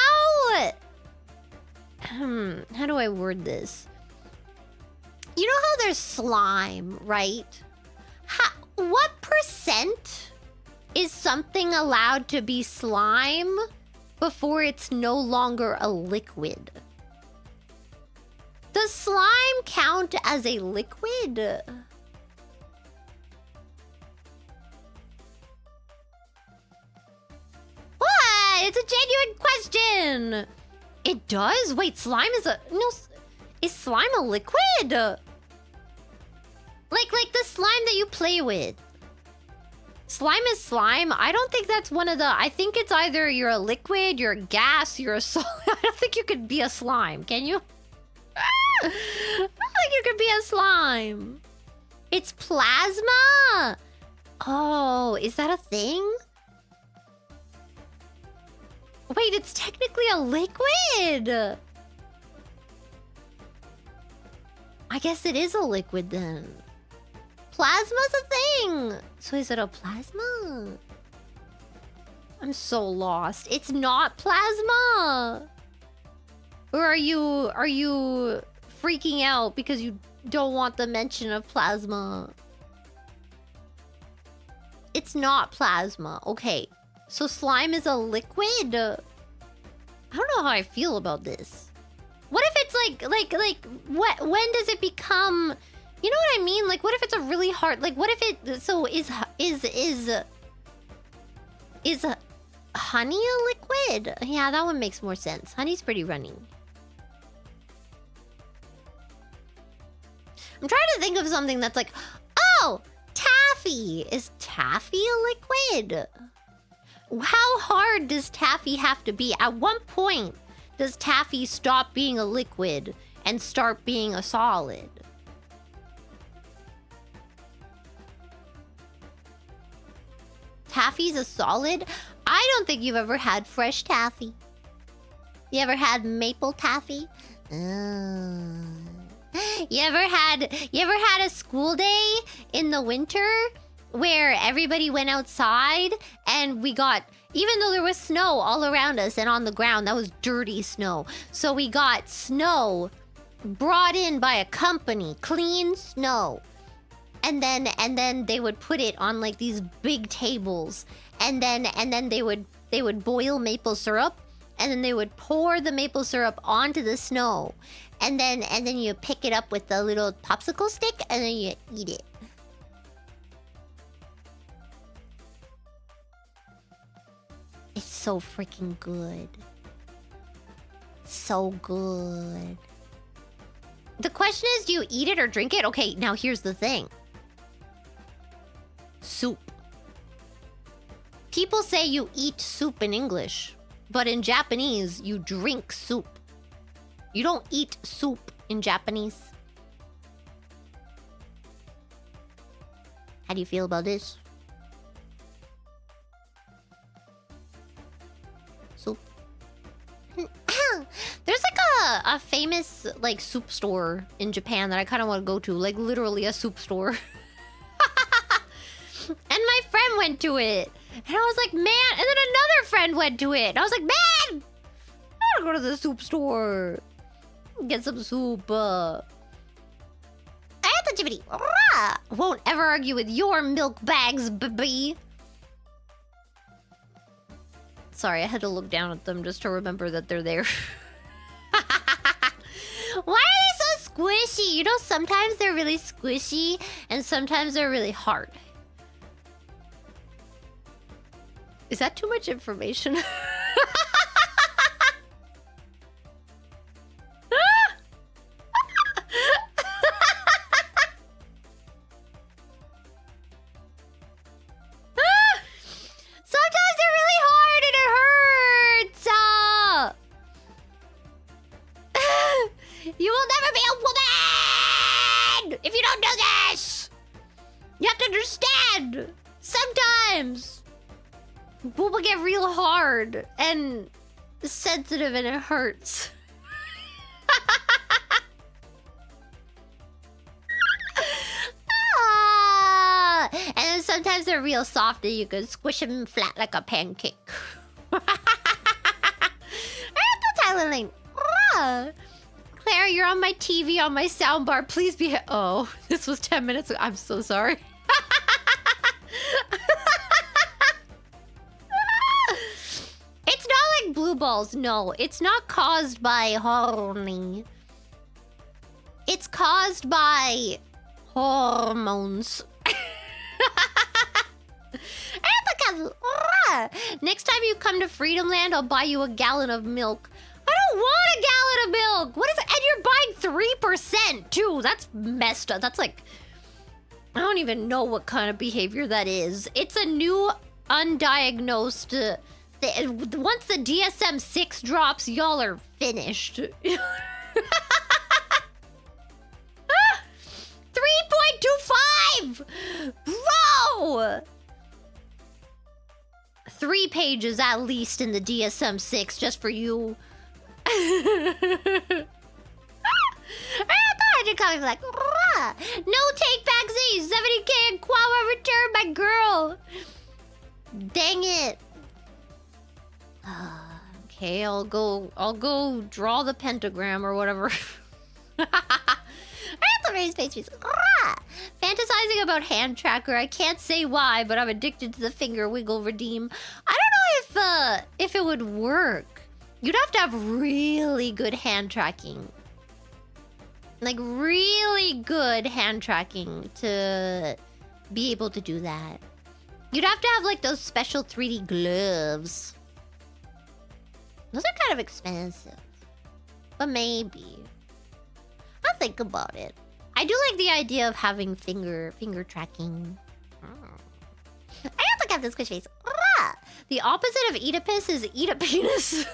do I word this? You know how there's slime, right? What percent is something allowed to be slime before it's no longer a liquid? Does slime count as a liquid? What? It's a genuine question. It does? Wait, slime is a... No, is slime a liquid? Like the slime that you play with. Slime is slime. I don't think that's one of the... I think it's either you're a liquid, you're a gas, you're a solid. I don't think you could be a slime, can you? I don't think you could be a slime. It's plasma! Oh, is that a thing? Wait, it's technically a liquid! I guess it is a liquid then. Plasma's a thing! So is it a plasma? I'm so lost. It's not plasma! Or are you freaking out because you don't want the mention of plasma? It's not plasma. Okay. So slime is a liquid? I don't know how I feel about this. What if it's what, when does it become, you know what I mean? Like, what if it's a really hard, like, what if it, so is honey a liquid? Yeah, that one makes more sense. Honey's pretty runny. I'm trying to think of something that's like, oh, taffy. Is taffy a liquid? How hard does taffy have to be? At what point does taffy stop being a liquid and start being a solid? Taffy's a solid? I don't think you've ever had fresh taffy. You ever had maple taffy? You ever had a school day in the winter where everybody went outside and we got, even though there was snow all around us and on the ground, that was dirty snow. So we got snow brought in by a company, clean snow. And then they would put it on like these big tables. And then they would boil maple syrup, and then they would pour the maple syrup onto the snow. And then you pick it up with the little popsicle stick and then you eat it. It's so freaking good. So good. The question is, do you eat it or drink it? Okay, now here's the thing. Soup. People say you eat soup in English, but in Japanese, you drink soup. You don't eat soup in Japanese. How do you feel about this? Soup. There's like a famous like soup store in Japan that I kind of want to go to. Like literally a soup store. And my friend went to it. And I was like, man. And then another friend went to it. And I was like, man, I want to go to the soup store. Get some soup. Won't ever argue with your milk bags, baby. Sorry, I had to look down at them just to remember that they're there. Why are they so squishy? You know, sometimes they're really squishy and sometimes they're really hard. Is that too much information? You will never be a woman if you don't do this. You have to understand. Sometimes booba get real hard and sensitive and it hurts. And then sometimes they're real soft and you can squish them flat like a pancake. Claire, you're on my TV, on my soundbar. Please be... Oh, this was 10 minutes ago. I'm so sorry. It's not like blue balls. No, it's not caused by horny. It's caused by hormones. Next time you come to Freedom Land, I'll buy you a gallon of milk. I don't want a gallon of milk. What is it? And you're buying 3% too. That's messed up. That's like, I don't even know what kind of behavior that is. It's a new undiagnosed once the DSM-6 drops, y'all are finished. 3.25. Bro! 3 pages at least in the DSM-6 just for you. I thought I did coming like, "Rah! No take back Z, 70k and Quawa return, my girl. Dang it. Okay, I'll go draw the pentagram or whatever. I have to raise face piece. Fantasizing about hand tracker. I can't say why, but I'm addicted to the finger wiggle redeem. I don't know if it would work. You'd have to have really good hand tracking. Like really good hand tracking to be able to do that. You'd have to have like those special 3D gloves. Those are kind of expensive. But maybe. I'll think about it. I do like the idea of having finger tracking. I have to get this squish face. The opposite of Oedipus is eat a penis.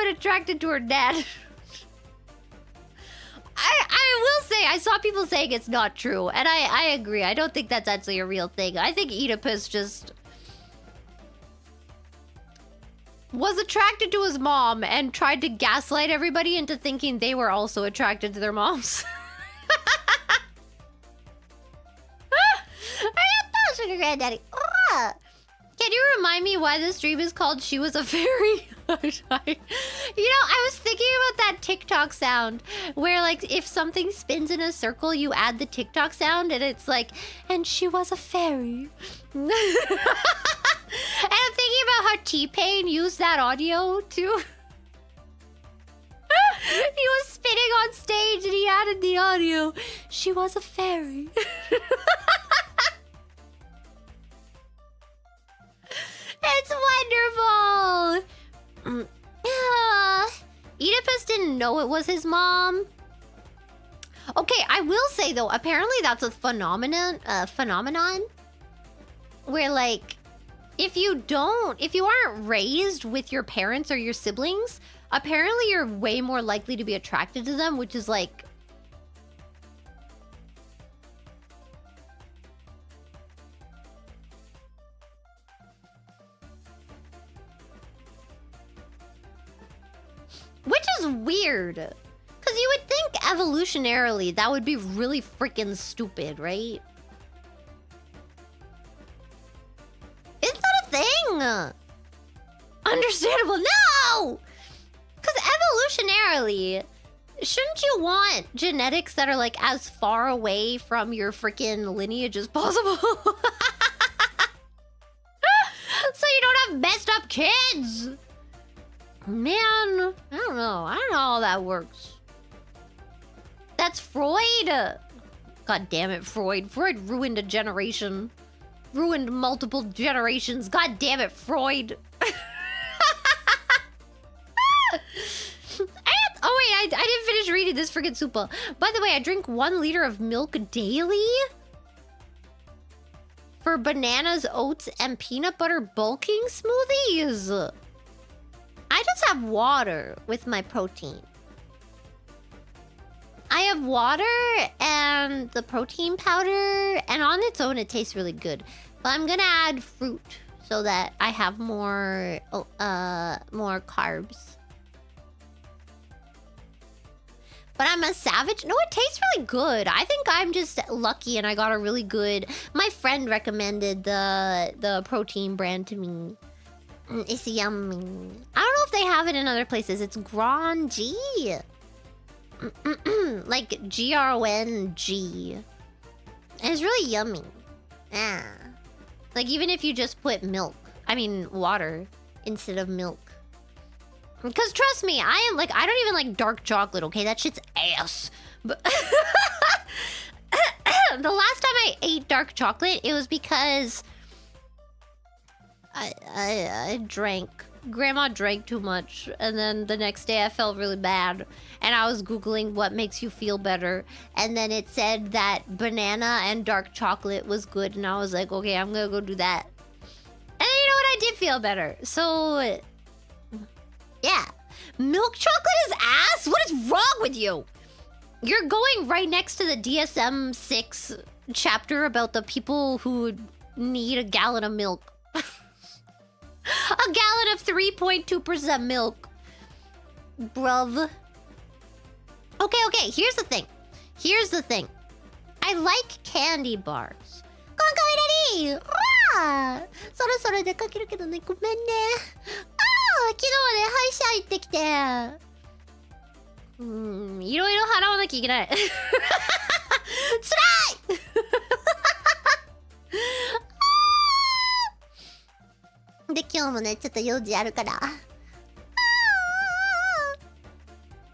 Attracted to her dad. I will say, I saw people saying it's not true, and I agree. I don't think that's actually a real thing. I think Oedipus just was attracted to his mom and tried to gaslight everybody into thinking they were also attracted to their moms. Sugar Granddaddy. Can you remind me why this stream is called She Was a Fairy? You know, I was thinking about that TikTok sound where, like, if something spins in a circle, you add the TikTok sound and it's like, and she was a fairy. And I'm thinking about how T-Pain used that audio too. He was spinning on stage and he added the audio. She was a fairy. It's wonderful. Oedipus didn't know it was his mom. Okay, I will say though, apparently that's a phenomenon where, like, if you aren't raised with your parents or your siblings, apparently you're way more likely to be attracted to them, which is like, which is weird. Because you would think evolutionarily that would be really freaking stupid, right? Is that a thing? Understandable. No! Because evolutionarily, shouldn't you want genetics that are like as far away from your freaking lineage as possible? So you don't have messed up kids. Man, I don't know how that works. That's Freud. God damn it, Freud. Freud ruined a generation. Ruined multiple generations. God damn it, Freud. Oh wait, I didn't finish reading this friggin' super. By the way, I drink 1 liter of milk daily for bananas, oats, and peanut butter bulking smoothies. I just have water with my protein. I have water and the protein powder, and on its own it tastes really good. But I'm gonna add fruit so that I have more carbs. But I'm a savage. No, it tastes really good. I think I'm just lucky and I got a really good... My friend recommended the protein brand to me. It's yummy. I don't know if they have it in other places. It's Grand G. Like GRONG. And it's really yummy. Yeah. Like even if you just put water instead of milk. Because trust me, I don't even like dark chocolate, okay? That shit's ass. But the last time I ate dark chocolate, it was because I drank. Grandma drank too much, and then the next day I felt really bad, and I was Googling what makes you feel better, and then it said that banana and dark chocolate was good, and I was like, okay, I'm gonna go do that. And then, you know what? I did feel better. So, yeah. Milk chocolate is ass? What is wrong with you? You're going right next to the DSM-6 chapter about the people who need a gallon of milk. A gallon of 3.2% milk. Bruv. Okay, here's the thing. I like candy bars. そろそろ出かけるけどね、ごめんね。昨日ね、歯医者行ってきて。いろいろ払わなきゃいけない。つらいで、今日もね、ちょっと用事あるから。で、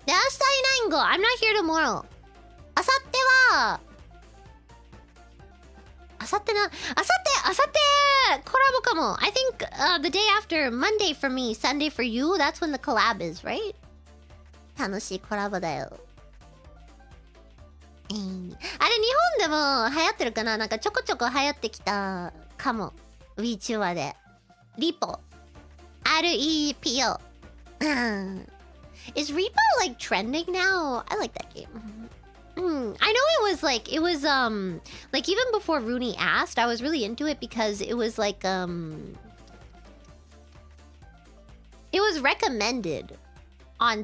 明日いないんご。I'm not here tomorrow. あさっては、あさってコラボかも。I think the day after Monday for me, Sunday for you, that's when the collab is, right? 楽しいコラボだよ。あれ、日本でも流行ってるかな？なんかちょこちょこ流行ってきたかも。VTuber で。リポ。REPO. Is Repo like trending now? I like that game. I know it was like even before Rooney asked, I was really into it because it was like it was recommended on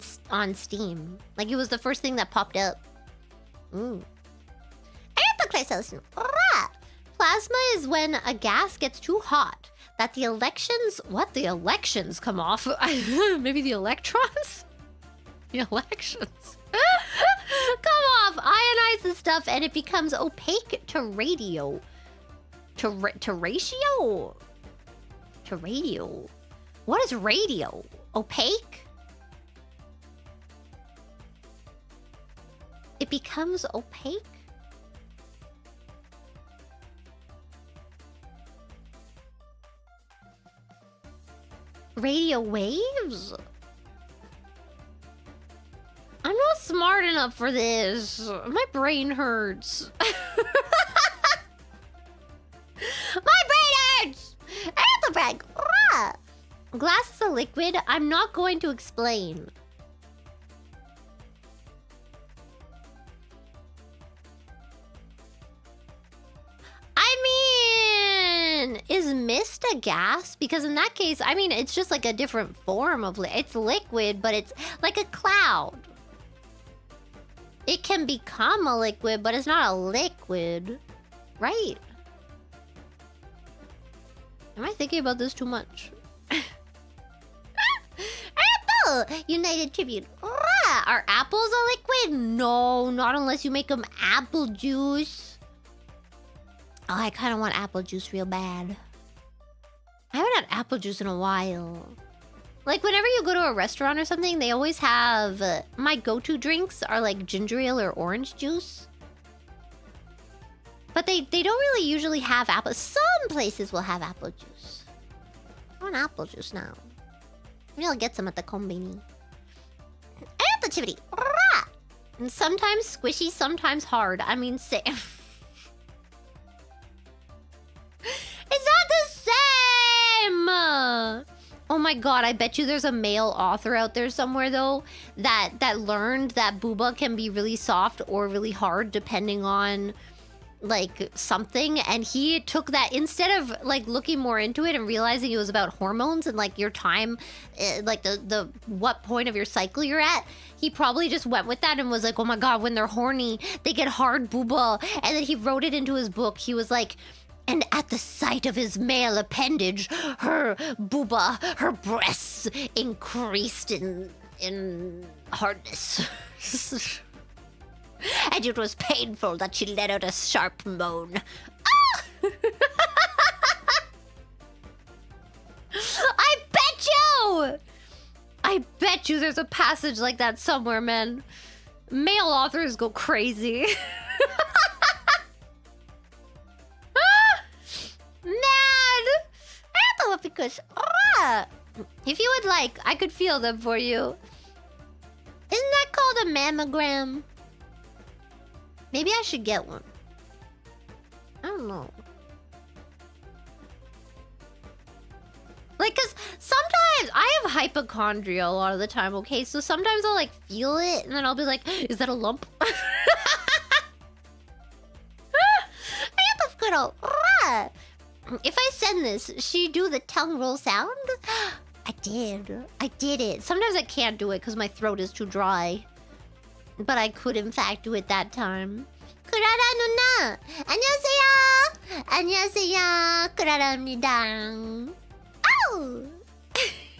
Steam. Like it was the first thing that popped up. Plasma is when a gas gets too hot that the elections come off. Maybe the electrons? The elections. Come off, ionize the stuff, and it becomes opaque to radio. To ratio? To radio. What is radio? Opaque? It becomes opaque? Radio waves? I'm not smart enough for this. My brain hurts. My brain hurts! Brag. Glass is a liquid. I'm not going to explain. I mean, is mist a gas? Because in that case, I mean, it's just like a different form of it's liquid, but it's like a cloud. It can become a liquid, but it's not a liquid, right? Am I thinking about this too much? Apple! United Tribute. Are apples a liquid? No, not unless you make them apple juice. Oh, I kind of want apple juice real bad. I haven't had apple juice in a while. Like, whenever you go to a restaurant or something, they always have... my go-to drinks are, like, ginger ale or orange juice. But they don't really usually have apple... Some places will have apple juice. I want apple juice now. Maybe I'll get some at the kombini. And sometimes squishy, sometimes hard. I mean, same. It's not the same! Oh my god, I bet you there's a male author out there somewhere, though, that learned that booba can be really soft or really hard depending on, like, something. And he took that, instead of, like, looking more into it and realizing it was about hormones and, like, your time, like, the what point of your cycle you're at, he probably just went with that and was like, oh my god, when they're horny, they get hard booba. And then he wrote it into his book. He was like... And at the sight of his male appendage, her booba, her breasts increased in hardness. And it was painful that she let out a sharp moan. Ah! I bet you there's a passage like that somewhere, man. Male authors go crazy. Marcus. If you would like, I could feel them for you. Isn't that called a mammogram? Maybe I should get one. I don't know. Like, cause sometimes I have hypochondria a lot of the time, okay? So sometimes I'll like feel it and then I'll be like, is that a lump? I got the good old. If I send this, she do the tongue roll sound? I did. I did it. Sometimes I can't do it because my throat is too dry. But I could in fact do it that time. Clara 누나! 안녕하세요! 안녕하세요! Clara'입니다. Oh!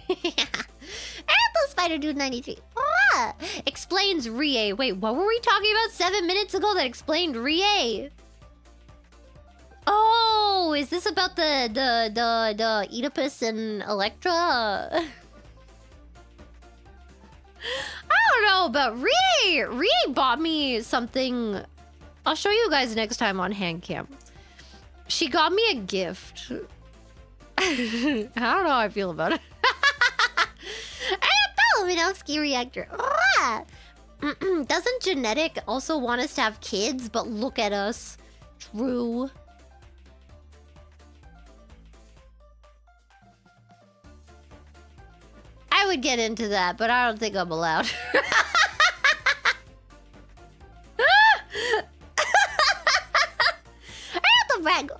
Apple Spider Dude 93. Explains Rie. Wait, what were we talking about 7 minutes ago that explained Rie? Oh, is this about the Oedipus and Electra? I don't know, but Rie bought me something. I'll show you guys next time on hand cam. She got me a gift. I don't know how I feel about it. I don't know, Minovsky reactor. Doesn't genetic also want us to have kids? But look at us. True. I would get into that, but I don't think I'm allowed. I have to brag.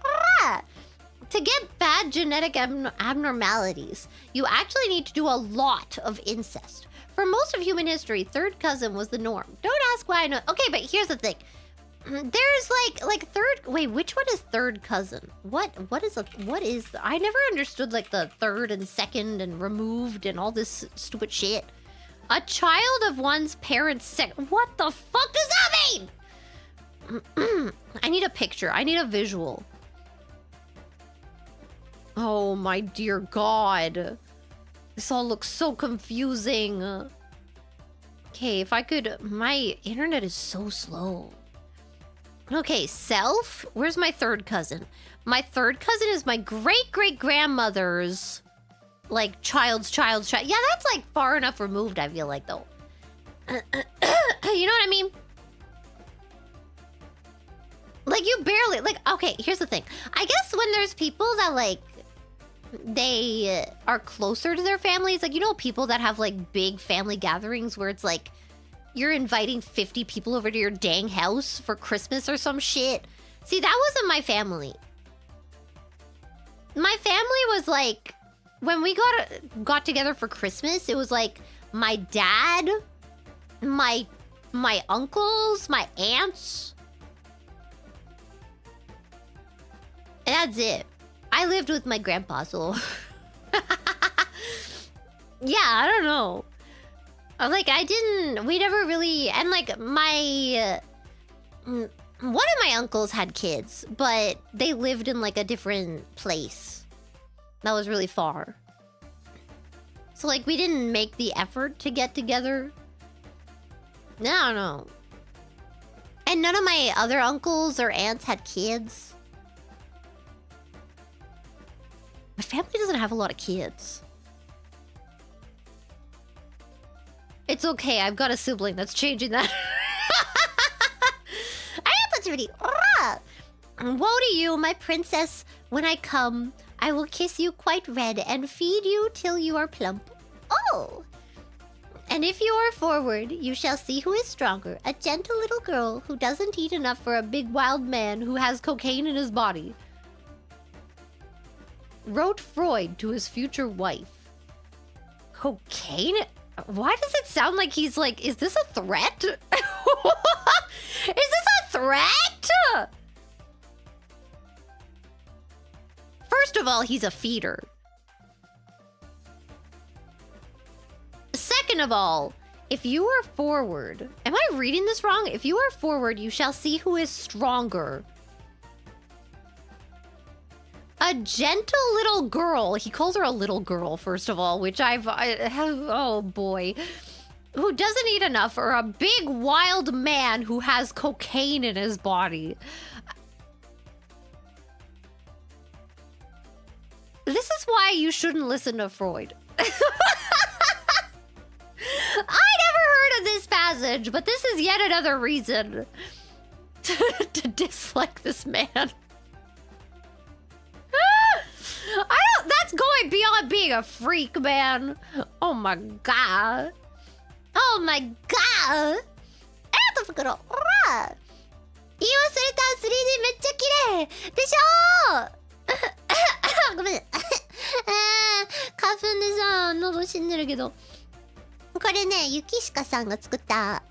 To get bad genetic abnormalities, you actually need to do a lot of incest. For most of human history, third cousin was the norm. Don't ask why I know. Okay, but here's the thing. There's like third. Wait, which one is third cousin? What is I never understood like the third and second and removed and all this stupid shit. A child of one's parents' what the fuck does that mean? I need a picture. I need a visual. Oh my dear God. This all looks so confusing. Okay, if I could... My internet is so slow. Okay, self. Where's my third cousin? My third cousin is my great-great-grandmother's... like, child's. Yeah, that's, like, far enough removed, I feel like, though. You know what I mean? Like, you barely... Like, okay, here's the thing. I guess when there's people that, like... they are closer to their families. Like, you know, people that have, like, big family gatherings where it's, like... you're inviting 50 people over to your dang house for Christmas or some shit. See, that wasn't my family. My family was, like... when we got together for Christmas, it was, like, my dad... my uncles, my aunts... and that's it. I lived with my grandpa, so... yeah, I don't know. Like, we never really... and, like, one of my uncles had kids, but they lived in, like, a different place. That was really far. So, like, we didn't make the effort to get together. I don't know. And none of my other uncles or aunts had kids. My family doesn't have a lot of kids. It's okay, I've got a sibling that's changing that. I have such a pretty... woe to you, my princess. When I come, I will kiss you quite red and feed you till you are plump. Oh! And if you are forward, you shall see who is stronger. A gentle little girl who doesn't eat enough for a big wild man who has cocaine in his body. Wrote Freud to his future wife. Cocaine? Why does it sound like he's like, is this a threat? Is this a threat? First of all, he's a feeder. Second of all, if you are forward... am I reading this wrong? If you are forward, you shall see who is stronger. A gentle little girl. He calls her a little girl, first of all, which oh boy. Who doesn't eat enough, or a big wild man who has cocaine in his body. This is why you shouldn't listen to Freud. I never heard of this passage, but this is yet another reason to dislike this man. That's going beyond being a freak, man. Oh my god. Oh my god. ところ、ほら言い忘れた 3D めっちゃ綺麗でしょごめん花粉でさ喉死んでるけど、これねゆきしかさんが作った、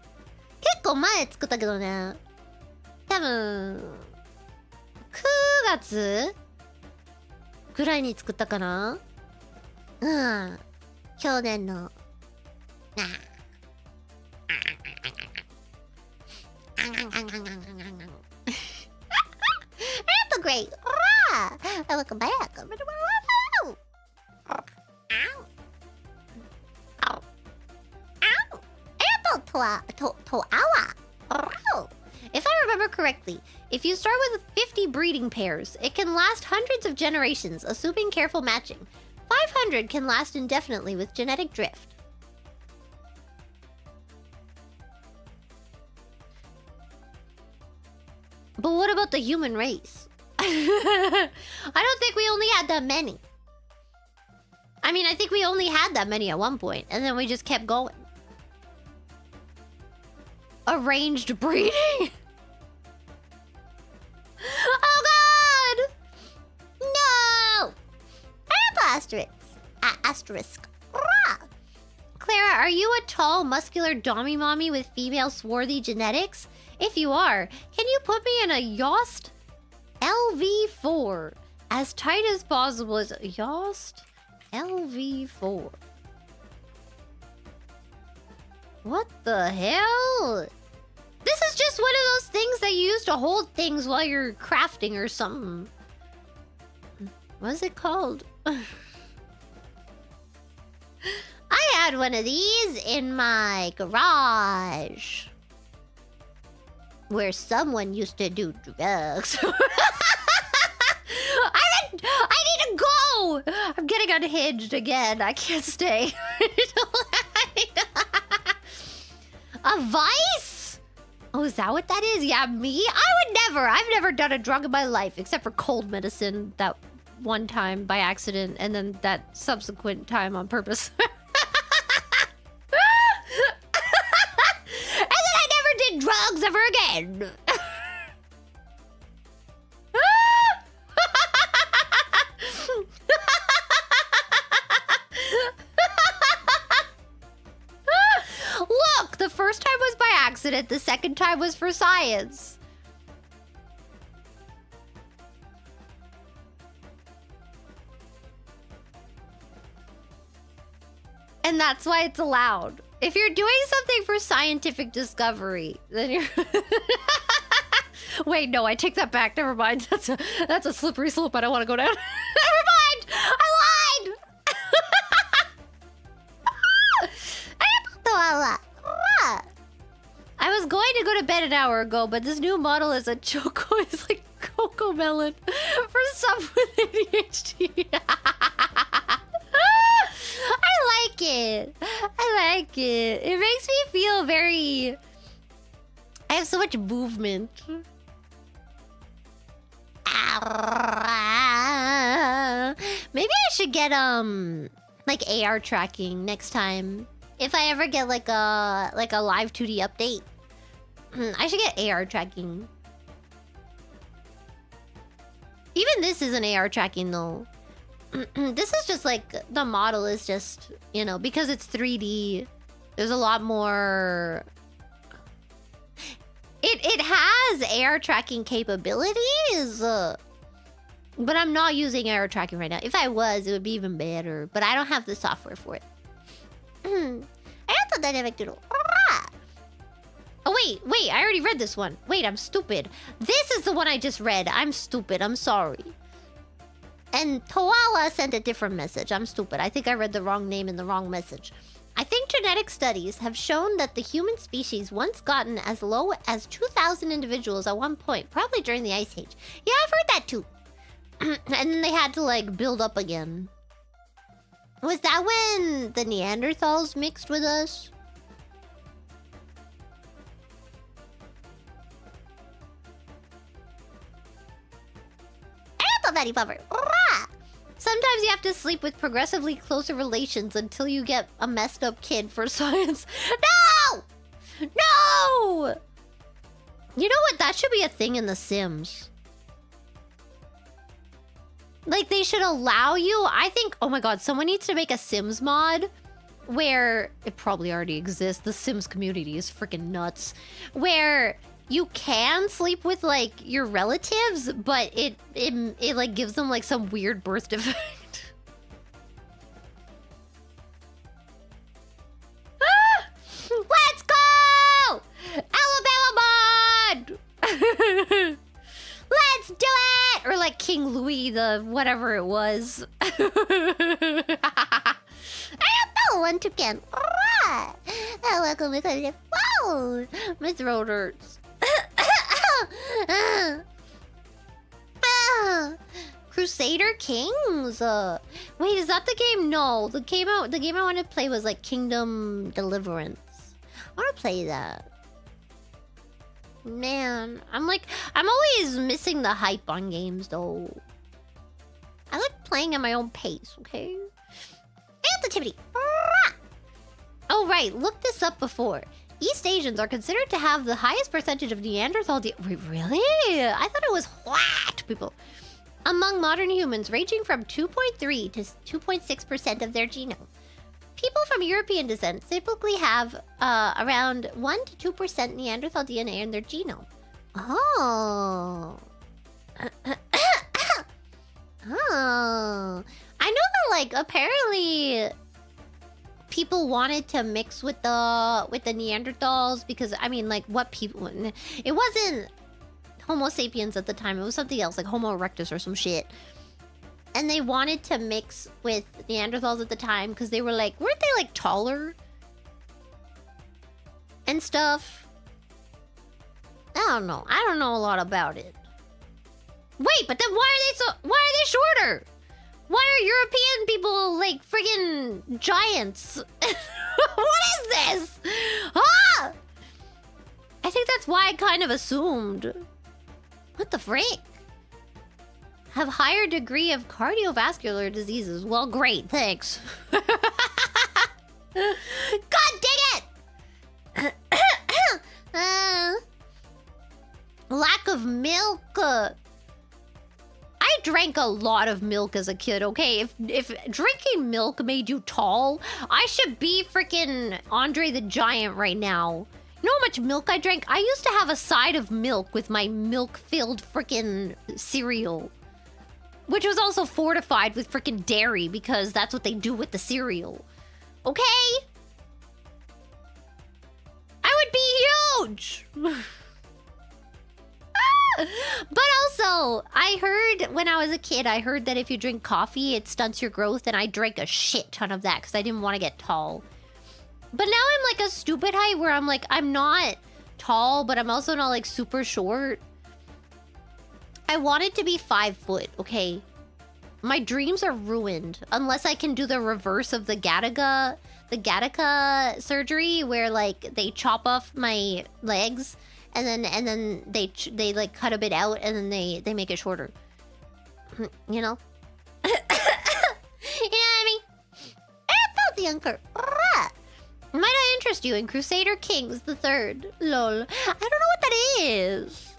結構前作ったけどね、多分9月ぐらいに作ったかな。去年のGreat. Welcome back. If I remember correctly, if you start with 50 breeding pairs, it can last hundreds of generations, assuming careful matching. 500 can last indefinitely with genetic drift. But what about the human race? I don't think we only had that many. I mean, I think we only had that many at one point, and then we just kept going. Arranged breeding? Oh god! No! Asterisk. Clara, are you a tall, muscular dommy mommy with female swarthy genetics? If you are, can you put me in a Yost LV4? As tight as possible as Yost LV4. What the hell? This is just one of those things that you use to hold things while you're crafting or something. What is it called? I had one of these in my garage, where someone used to do drugs. I need to go! I'm getting unhinged again. I can't stay. A vice? Oh, is that what that is? Yeah, me? I've never done a drug in my life, except for cold medicine that one time by accident, and then that subsequent time on purpose. Drugs ever again. Look, the first time was by accident, the second time was for science. And that's why it's allowed. If you're doing something for scientific discovery, then you're... Wait, no, I take that back. Never mind. That's a slippery slope I don't want to go down. Never mind! I lied! I was going to go to bed an hour ago, but this new model is a choco. It's like cocoa melon for someone with ADHD. I like it. It makes me feel very... I have so much movement. Maybe I should get like AR tracking next time. If I ever get like a live 2D update, I should get AR tracking. Even this isn't AR tracking though. This is just like, the model is just, you know, because it's 3D, there's a lot more... It has AR tracking capabilities, but I'm not using AR tracking right now. If I was, it would be even better, but I don't have the software for it. Oh wait, I already read this one. Wait, I'm stupid. This is the one I just read. I'm stupid, I'm sorry. And Toala sent a different message. I'm stupid. I think I read the wrong name in the wrong message. I think genetic studies have shown that the human species once gotten as low as 2,000 individuals at one point, probably during the Ice Age. Yeah, I've heard that too. And then they had to, like, build up again. Was that when the Neanderthals mixed with us? Fatty Puffer. Sometimes you have to sleep with progressively closer relations until you get a messed up kid for science. No! No! You know what? That should be a thing in The Sims. Like, they should allow you... I think... Oh my god, someone needs to make a Sims mod where... It probably already exists. The Sims community is freaking nuts. Where... You can sleep with, like, your relatives, but it like, gives them, like, some weird birth defect. Ah! Let's go! Alabama mod! Let's do it! Or, like, King Louis the whatever it was. I don't know, one toucan. Welcome to the phone. My throat hurts. Crusader Kings. Wait, is that the game? No, the game I want to play was like Kingdom Deliverance. I want to play that. Man, I'm always missing the hype on games though. I like playing at my own pace. Okay. Activity. Oh right, look this up before. East Asians are considered to have the highest percentage of Neanderthal Wait, really? I thought it was white people. Among modern humans, ranging from 2.3 to 2.6% of their genome. People from European descent typically have around 1 to 2% Neanderthal DNA in their genome. Oh. Oh. I know that, like, apparently... people wanted to mix with the Neanderthals because, I mean, like, what people... It wasn't Homo sapiens at the time. It was something else, like Homo erectus or some shit. And they wanted to mix with Neanderthals at the time because they were like... Weren't they, like, taller? And stuff? I don't know. I don't know a lot about it. Wait, but then why are they shorter? Why are European people, like, friggin' giants? What is this? Ah! I think that's why I kind of assumed. What the frick? Have higher degree of cardiovascular diseases. Well, great, thanks. God dang it! Lack of milk. I drank a lot of milk as a kid, okay? If drinking milk made you tall, I should be freaking Andre the Giant right now. You know how much milk I drank? I used to have a side of milk with my milk-filled freaking cereal. Which was also fortified with freaking dairy because that's what they do with the cereal. Okay? I would be huge! But also, I heard when I was a kid, I heard that if you drink coffee, it stunts your growth, and I drank a shit ton of that because I didn't want to get tall. But now I'm like a stupid height where I'm like, I'm not tall, but I'm also not like super short. I wanted to be 5 foot, okay? My dreams are ruined unless I can do the reverse of the Gattaca surgery where like they chop off my legs. And then they like cut a bit out and then they make it shorter. You know? You know what I mean? That's the anchor. Might I interest you in Crusader Kings the Third? Lol. I don't know what that is.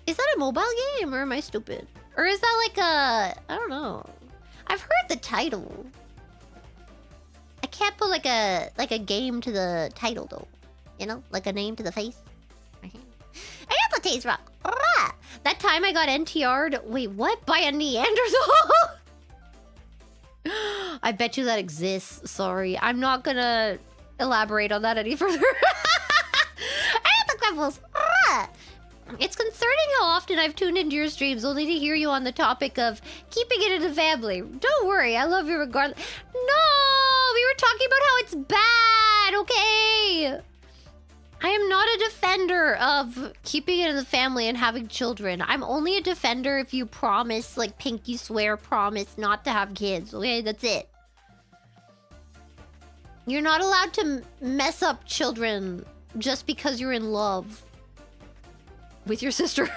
Is that a mobile game or am I stupid? Or is that like a... I don't know. I've heard the title. I can't put like a game to the title though. You know? Like a name to the face. I got the taste rock. That time I got NTR'd. Wait, what? By a Neanderthal? I bet you that exists. Sorry. I'm not gonna elaborate on that any further. I got the quibbles. It's concerning how often I've tuned into your streams only to hear you on the topic of keeping it in the family. Don't worry, I love you regardless. No! We were talking about how it's bad, okay? I am not a defender of keeping it in the family and having children. I'm only a defender if you promise, like pinky swear promise not to have kids. Okay, that's it. You're not allowed to mess up children just because you're in love with your sister.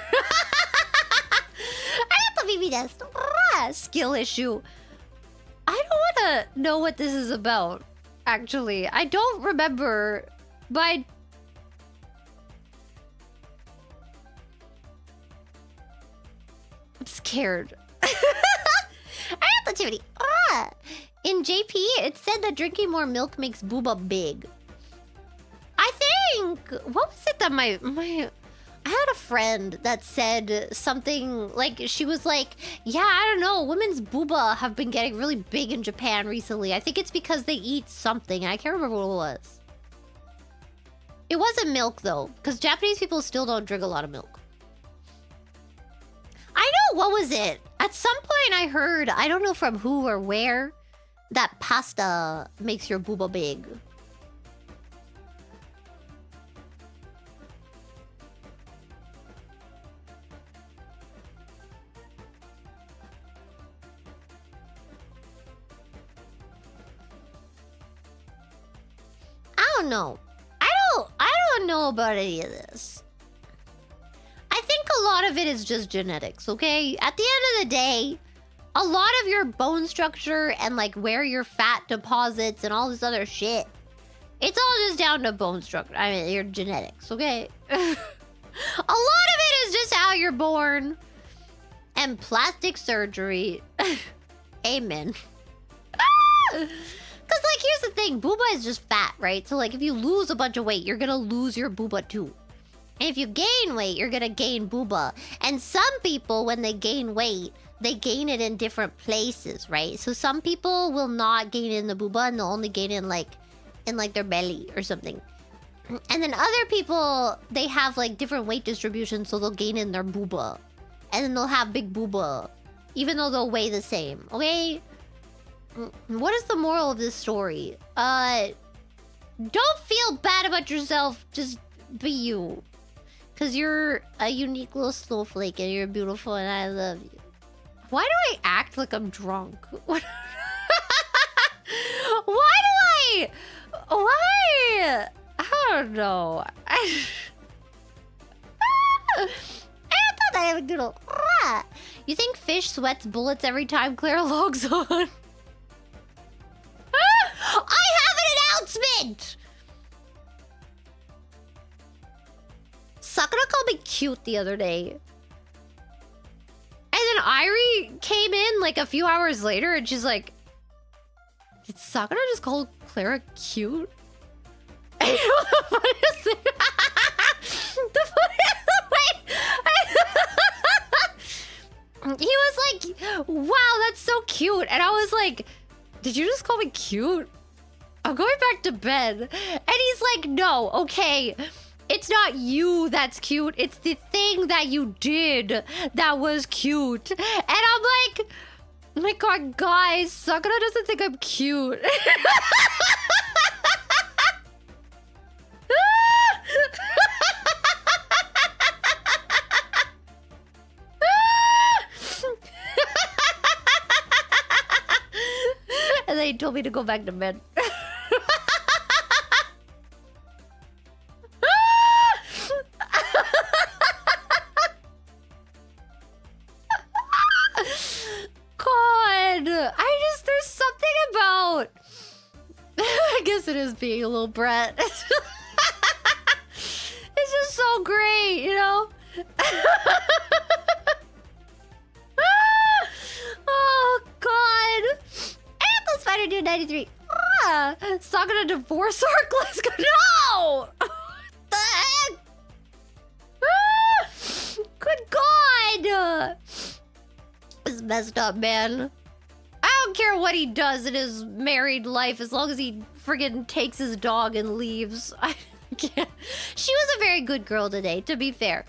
Skill issue. I don't want to know what this is about, actually. I don't remember, but I'm scared. In JP, it said that drinking more milk makes booba big. I think... What was it that my... I had a friend that said something like... She was like, yeah, I don't know. Women's booba have been getting really big in Japan recently. I think it's because they eat something. I can't remember what it was. It wasn't milk, though. Because Japanese people still don't drink a lot of milk. I know, what was it? At some point I heard, I don't know from who or where, that pasta makes your booba big. I don't know. I don't know about any of this. I think a lot of it is just genetics, okay? At the end of the day, a lot of your bone structure and like where your fat deposits and all this other shit, it's all just down to bone structure. I mean, your genetics, okay? A lot of it is just how you're born and plastic surgery. Amen. Because, like, here's the thing. Booba is just fat, right? So, like, if you lose a bunch of weight, you're gonna lose your booba, too. And if you gain weight, you're gonna gain booba. And some people, when they gain weight, they gain it in different places, right? So some people will not gain it in the booba and they'll only gain it in their belly or something. And then other people, they have, like, different weight distribution, so they'll gain it in their booba. And then they'll have big booba, even though they'll weigh the same, okay? What is the moral of this story? Don't feel bad about yourself. Just be you. Because you're a unique little snowflake and you're beautiful and I love you. Why do I act like I'm drunk? Why? I don't know. I thought I have a doodle. You think fish sweats bullets every time Clara logs on? I have an announcement! Sakura called me cute the other day. And then Irie came in like a few hours later and she's like, did Sakura just call Clara cute? And you know the funniest thing? The funniest... Wait. He was like, wow, that's so cute. And I was like, did you just call me cute? I'm going back to bed. And he's like, no, okay. It's not you that's cute. It's the thing that you did that was cute. And I'm like, oh my god, guys, Sakura doesn't think I'm cute. And then he told me to go back to bed. God, there's something about... I guess it is being a little brat. It's just so great, you know? Oh, God. And Spider Dude 93. Sakura divorce arc? Let's go. No! What the heck? Good God! It's messed up, man. I don't care what he does in his married life as long as he friggin' takes his dog and leaves. I can't. She was a very good girl today, to be fair.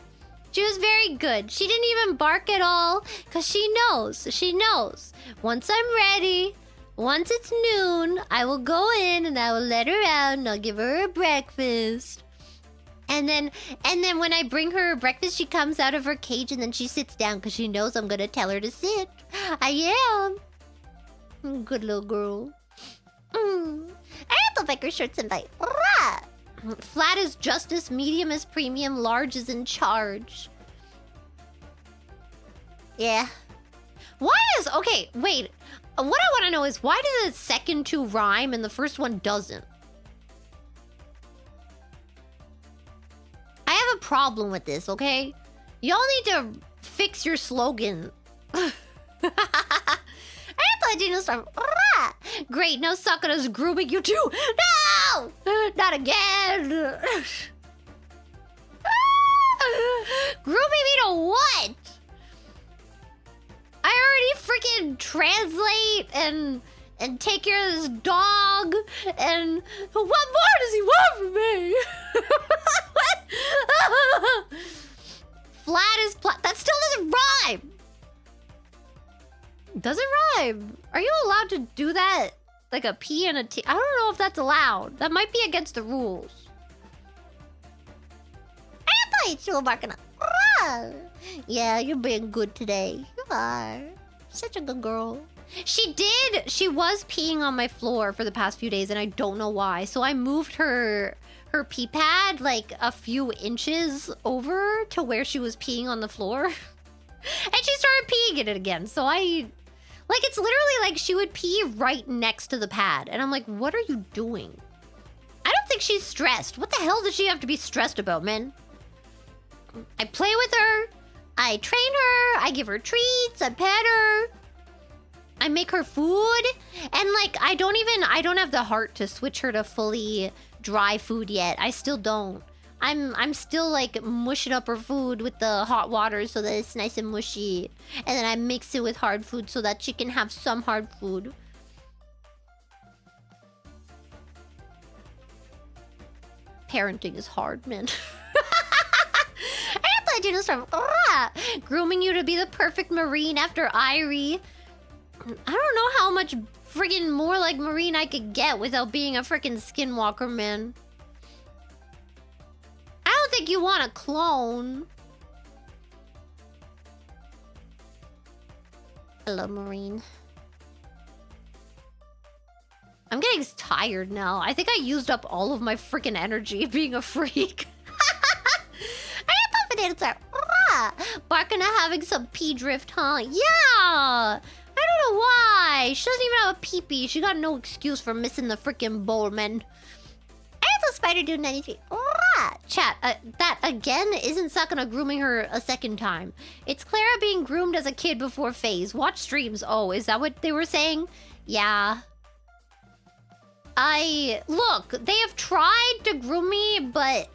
She was very good. She didn't even bark at all because she knows. She knows. Once I'm ready, once it's noon, I will go in and I will let her out and I'll give her a breakfast. And then when I bring her breakfast, she comes out of her cage and then she sits down because she knows I'm gonna tell her to sit. I am. Good little girl. I have to make her shirts and bite. Flat is justice, medium is premium, large is in charge. Yeah. Why is... Okay, wait. What I want to know is why do the second two rhyme and the first one doesn't? I have a problem with this, okay? Y'all need to fix your slogan. Great, now Sakura's grooming you too. No! Not again. Grooming me to what? I already freaking translate and take care of this dog. And what more does he want from me? Flat is that still doesn't rhyme. Doesn't rhyme. Are you allowed to do that? Like a P and a T? I don't know if that's allowed. That might be against the rules. Yeah, you're being good today. You are. Such a good girl. She was peeing on my floor for the past few days and I don't know why. So I moved her pee pad like a few inches over to where she was peeing on the floor. And she started peeing in it again. So like, it's literally like she would pee right next to the pad. And I'm like, what are you doing? I don't think she's stressed. What the hell does she have to be stressed about, man? I play with her. I train her. I give her treats. I pet her. I make her food. And like, I don't have the heart to switch her to fully dry food yet. I still don't. I'm still like mushing up her food with the hot water so that it's nice and mushy. And then I mix it with hard food so that she can have some hard food. Parenting is hard, man. I do this from grooming you to be the perfect Marine after Irie. I don't know how much friggin' more like Marine I could get without being a freaking skinwalker, man. I don't think you want a clone. Hello, Marine. I'm getting tired now. I think I used up all of my freaking energy being a freak. Barking at having some pee drift, huh? Yeah! I don't know why. She doesn't even have a pee-pee. She got no excuse for missing the freaking bowl, man. I have the spider dude 93. Chat, that again isn't Sakura grooming her a second time. It's Clara being groomed as a kid before phase. Watch streams. Oh, is that what they were saying? Yeah. Look, they have tried to groom me, but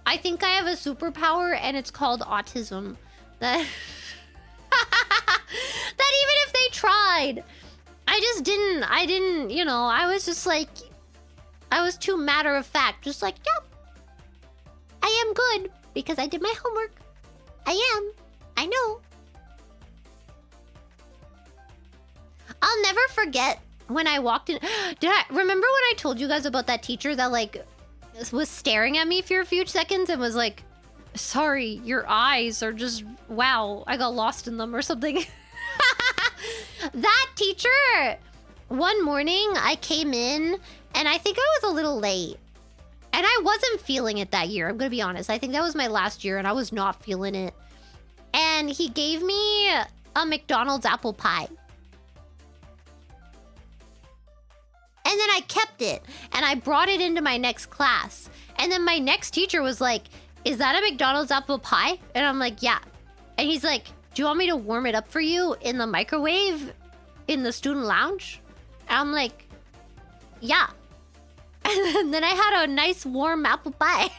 I think I have a superpower and it's called autism. That even if they tried, I didn't, you know, I was just like, I was too matter of fact. Just like, yep, I am good because I did my homework. I know. I'll never forget when I walked in. Remember when I told you guys about that teacher that like was staring at me for a few seconds and was like, sorry, your eyes are just, wow, I got lost in them or something. That teacher, one morning I came in and I think I was a little late. And I wasn't feeling it that year, I'm gonna be honest. I think that was my last year and I was not feeling it. And he gave me a McDonald's apple pie. And then I kept it and I brought it into my next class. And then my next teacher was like, is that a McDonald's apple pie? And I'm like, yeah. And he's like, do you want me to warm it up for you in the microwave in the student lounge? And I'm like, yeah. And then I had a nice warm apple pie.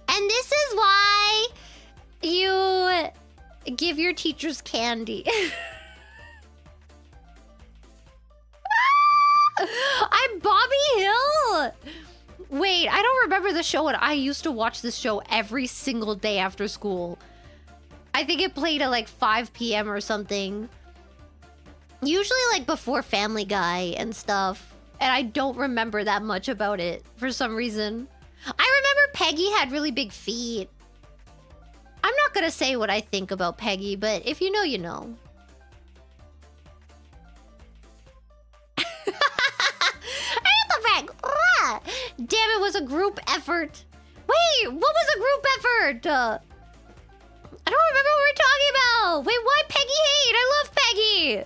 And this is why you give your teachers candy. I'm Bobby Hill. Wait, I don't remember the show, and I used to watch this show every single day after school. I think it played at like 5 p.m. or something. Usually like before Family Guy and stuff. And I don't remember that much about it for some reason. I remember Peggy had really big feet. I'm not gonna say what I think about Peggy, but if you know, you know. Damn, it was a group effort. Wait, what was a group effort? I don't remember what we're talking about. Wait, why Peggy hate? I love Peggy.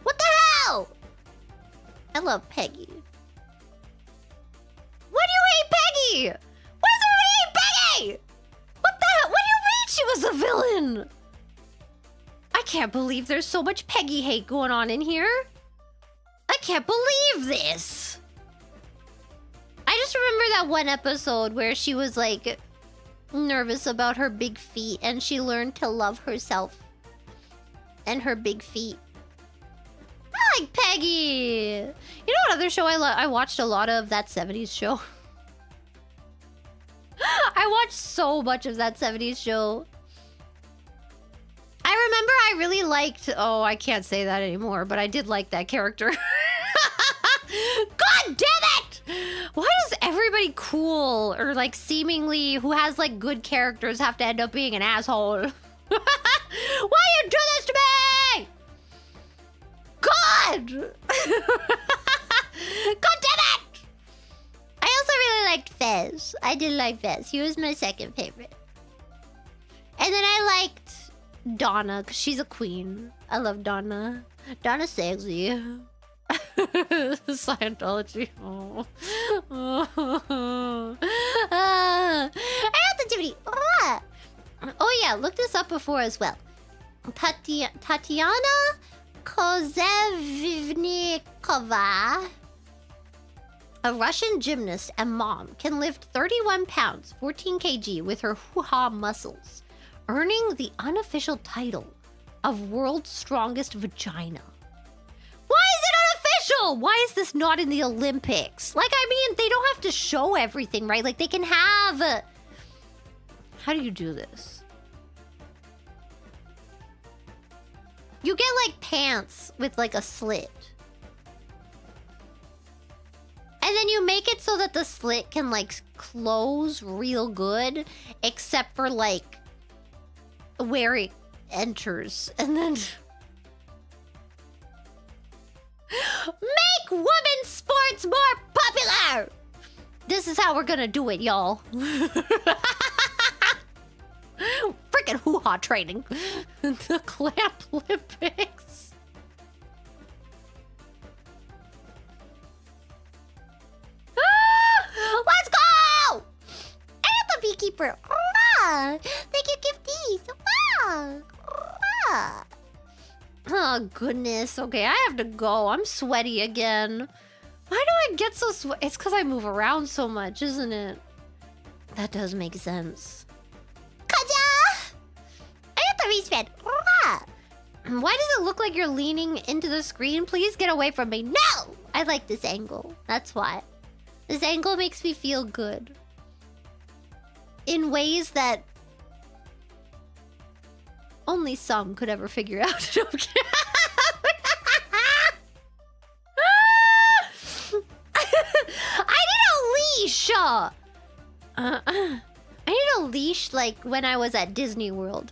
What the hell? I love Peggy. Why do you hate Peggy? Why does everybody hate Peggy? What the hell? What do you mean she was a villain? I can't believe there's so much Peggy hate going on in here. I can't believe this. I just remember that one episode where she was like nervous about her big feet and she learned to love herself and her big feet. I like Peggy. You know what other show I watched a lot of? That 70s show. I watched so much of that 70s show. I remember I really liked... Oh, I can't say that anymore, but I did like that character. God damn it! Why does everybody cool or like seemingly who has like good characters have to end up being an asshole? Why you do this to me? God! God damn it! I also really liked Fez. I did like Fez. He was my second favorite. And then I liked Donna, because she's a queen. I love Donna. Donna's sexy. Scientology. Oh. Activity. Oh yeah, look this up before as well. Tatiana Kozevnikova, a Russian gymnast and mom, can lift 31 pounds, 14 kg with her hoo-ha muscles, earning the unofficial title of world's strongest vagina. Why is it unofficial? Why is this not in the Olympics? Like, I mean, they don't have to show everything, right? Like, they can have... How do you do this? You get, like, pants with, like, a slit. And then you make it so that the slit can, like, close real good, except for, like, where it enters. And then... Make women's sports more popular! This is how we're gonna do it, y'all. Freaking hoo-ha training. The Clamp Olympics. Let's go! And the beekeeper. Thank you, gifties. Oh, goodness. Okay, I have to go. I'm sweaty again. Why do I get so sweaty? It's because I move around so much, isn't it? That does make sense. Kaja! I got the respect. Why does it look like you're leaning into the screen? Please get away from me. No! I like this angle. That's why. This angle makes me feel good. In ways that... only some could ever figure out. I need a leash. I need a leash like when I was at Disney World.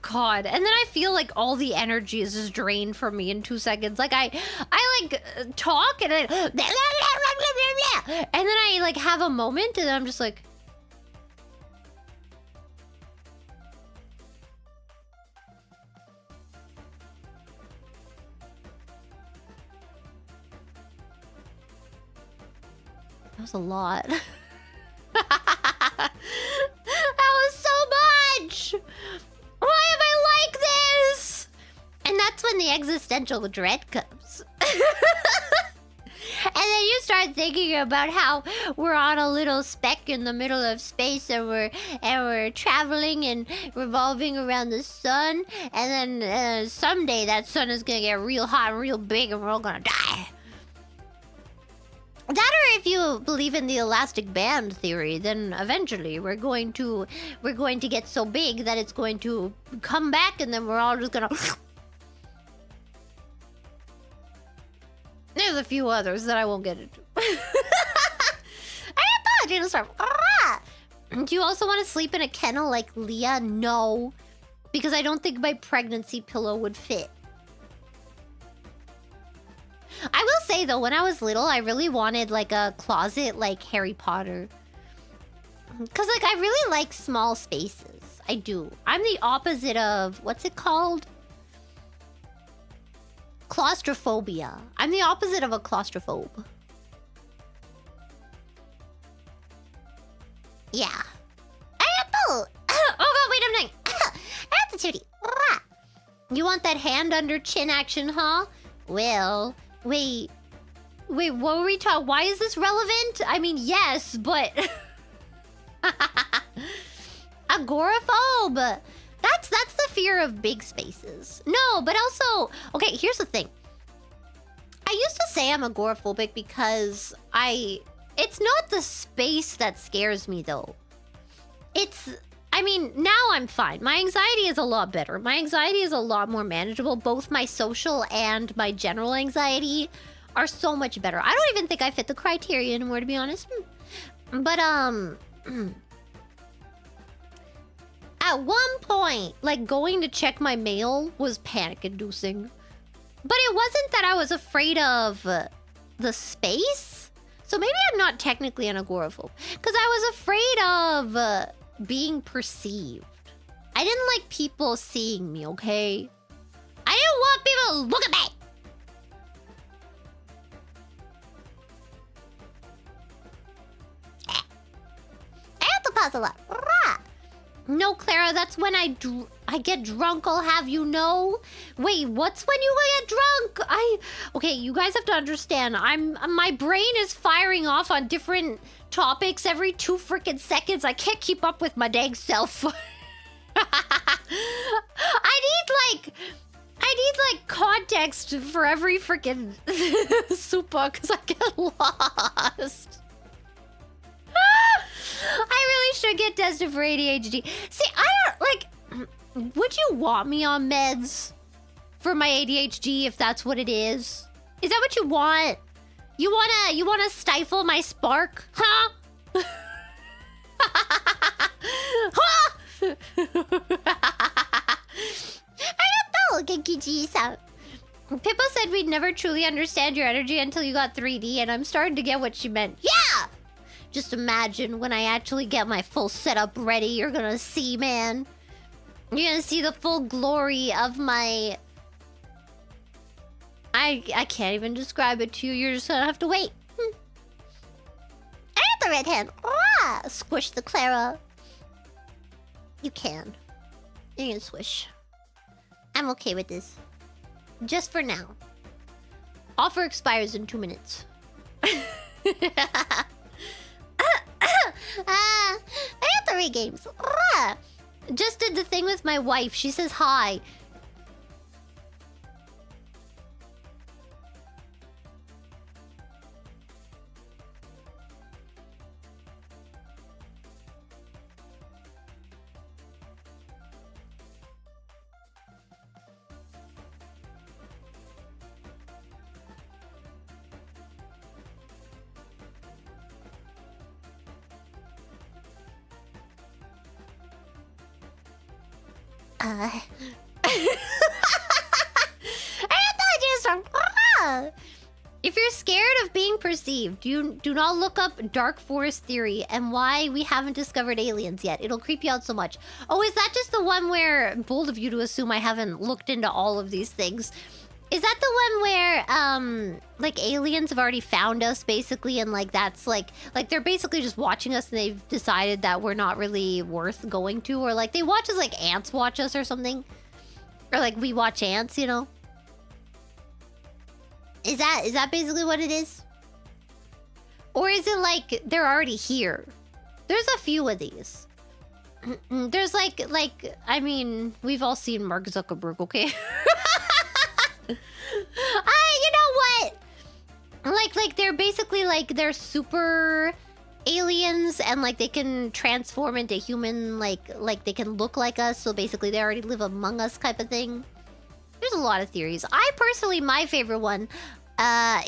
God, and then I feel like all the energy is just drained from me in 2 seconds. Like I like talk and and then I like have a moment and I'm just like, that was a lot. That was so much. Why am I like this? And that's when the existential dread comes. And then you start thinking about how we're on a little speck in the middle of space and we're traveling and revolving around the sun. And then someday that sun is gonna get real hot and real big and we're all gonna die. That, or if you believe in the elastic band theory, then eventually we're going to get so big that it's going to come back and then we're all just gonna... There's a few others that I won't get into. I thought you start. Do you also want to sleep in a kennel like Leah? No, because I don't think my pregnancy pillow would fit. I will say though, when I was little, I really wanted like a closet like Harry Potter. Cause like I really like small spaces. I do. I'm the opposite of what's it called? Claustrophobia. I'm the opposite of a claustrophobe. Yeah. Oh god, wait a minute. Attitude. You want that hand under chin action, huh? Well, wait, what were we talking? Why is this relevant? I mean, yes, but agoraphobe. That's the fear of big spaces. No, but also, okay, here's the thing. I used to say I'm agoraphobic because it's not the space that scares me though. I mean, now I'm fine. My anxiety is a lot better. My anxiety is a lot more manageable. Both my social and my general anxiety are so much better. I don't even think I fit the criteria anymore, to be honest. But, at one point, like, going to check my mail was panic-inducing. But it wasn't that I was afraid of the space. So maybe I'm not technically an agoraphobe. Because I was afraid of being perceived. I didn't like people seeing me, okay? I didn't want people to look at me! I have to pause a lot. No, Clara, that's when I get drunk, I'll have you know. Wait, what's when you get drunk? Okay, you guys have to understand. My brain is firing off on different topics every 2 freaking seconds. I can't keep up with my dang self. I need context for every freaking super because I get lost. I really should get tested for ADHD. See, I don't like. Would you want me on meds for my ADHD if that's what it is? Is that what you want? You wanna stifle my spark, huh? Huh? I don't know, Genki-ji-san. Pippa said we'd never truly understand your energy until you got 3D, and I'm starting to get what she meant. Yeah! Just imagine when I actually get my full setup ready, you're gonna see, man. You're gonna see the full glory of my... I can't even describe it to you. You're just gonna have to wait. I got the red hand. Squish the Clara. You can. You can swish. I'm okay with this. Just for now. Offer expires in 2 minutes. I got 3 games. Just did the thing with my wife. She says hi. I thought you. If you're scared of being perceived, you do not look up Dark Forest Theory and why we haven't discovered aliens yet. It'll creep you out so much. Oh, is that just the one where, bold of you to assume I haven't looked into all of these things. Is that the one where, like, aliens have already found us, basically, and, like, that's, like, they're basically just watching us and they've decided that we're not really worth going to, or, like, they watch us like ants watch us or something? Or, like, we watch ants, you know? Is that basically what it is? Or is it, like, they're already here? There's a few of these. There's, like, I mean, we've all seen Mark Zuckerberg, okay? You know what? Like they're basically like they're super aliens and like they can transform into human, like they can look like us, so basically they already live among us type of thing. There's a lot of theories. I personally, my favorite one,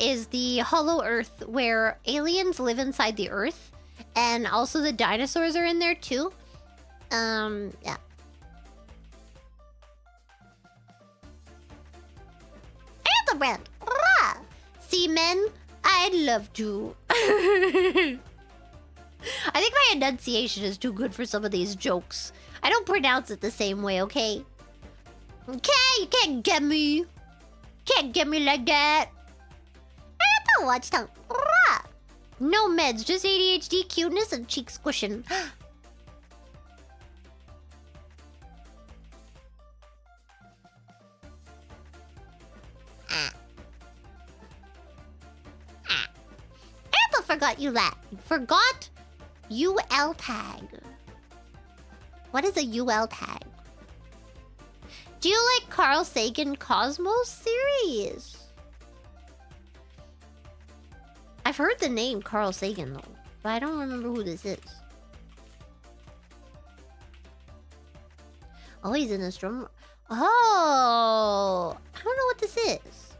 is the Hollow Earth, where aliens live inside the Earth, and also the dinosaurs are in there too. Yeah. Brand. Seamen, I'd love to. I think my enunciation is too good for some of these jokes. I don't pronounce it the same way, okay? Okay, you can't get me. Can't get me like that. I don't watch tongue. No meds, just ADHD, cuteness, and cheek squishing. Forgot you that. Forgot UL tag. What is a UL tag? Do you like Carl Sagan Cosmos series? I've heard the name Carl Sagan though, but I don't remember who this is. Oh, he's in a drum. Oh, I don't know what this is.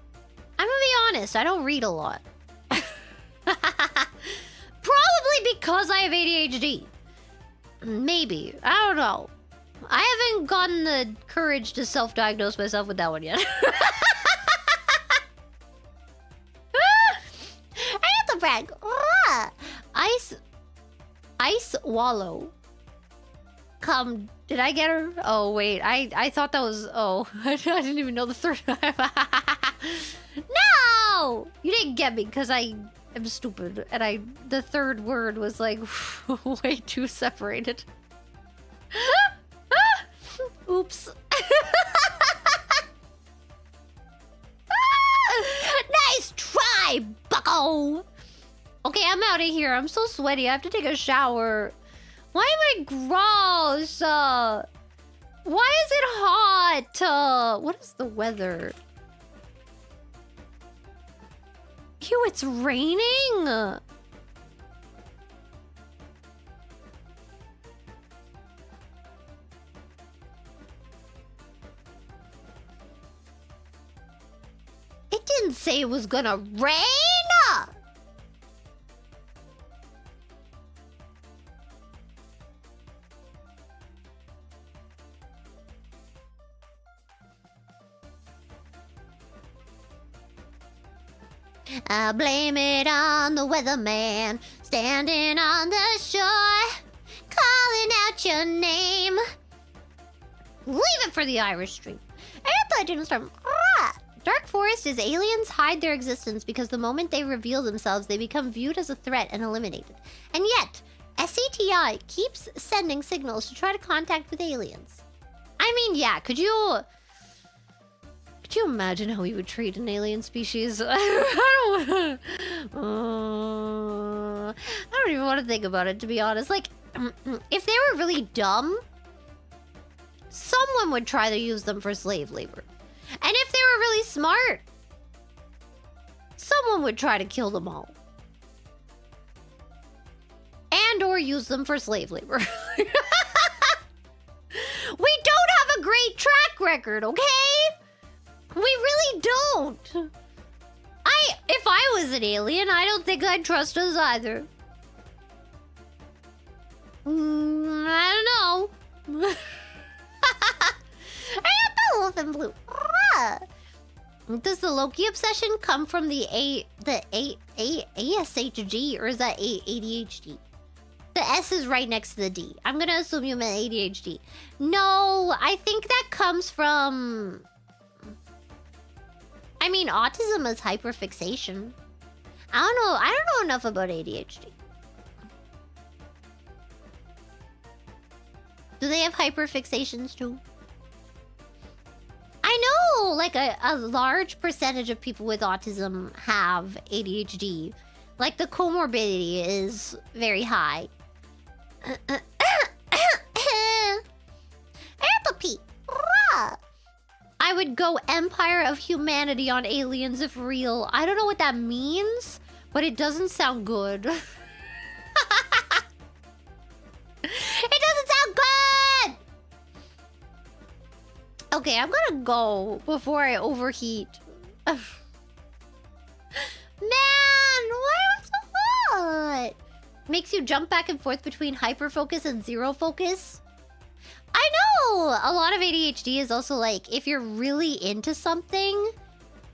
I'm gonna be honest, I don't read a lot. Probably because I have ADHD. Maybe. I don't know. I haven't gotten the courage to self-diagnose myself with that one yet. I have to brag. Ice Wallow. Come. Did I get her? Oh, wait. I thought that was... Oh, I didn't even know the third time. No! You didn't get me because I'm stupid, and the third word was like way too separated. Oops. Nice try, bucko! Okay, I'm out of here. I'm so sweaty. I have to take a shower. Why am I gross? Why is it hot? What is the weather? Ew, it's raining! It didn't say it was gonna rain! I blame it on the weatherman, standing on the shore, calling out your name. Leave it for the Irish stream. Storm. Dark Forest is aliens hide their existence because the moment they reveal themselves, they become viewed as a threat and eliminated. And yet, SCTI keeps sending signals to try to contact with aliens. I mean, yeah, could you imagine how we would treat an alien species? I don't even want to think about it, to be honest. Like, if they were really dumb, someone would try to use them for slave labor. And if they were really smart, someone would try to kill them all. And or use them for slave labor. We don't have a great track record, okay? We really don't. If I was an alien, I don't think I'd trust us either. I don't know. I got the wolf in blue. Does the Loki obsession come from the ASHG, or is that ADHD? The S is right next to the D. I'm gonna assume you meant ADHD. No, I think that comes from... I mean, autism is hyperfixation. I don't know. I don't know enough about ADHD. Do they have hyperfixations too? I know, like a large percentage of people with autism have ADHD. Like the comorbidity is very high. Anthropy. I would go Empire of Humanity on aliens if real. I don't know what that means, but it doesn't sound good. It doesn't sound good! Okay, I'm gonna go before I overheat. makes you jump back and forth between hyperfocus and zero focus. I know a lot of ADHD is also like, if you're really into something,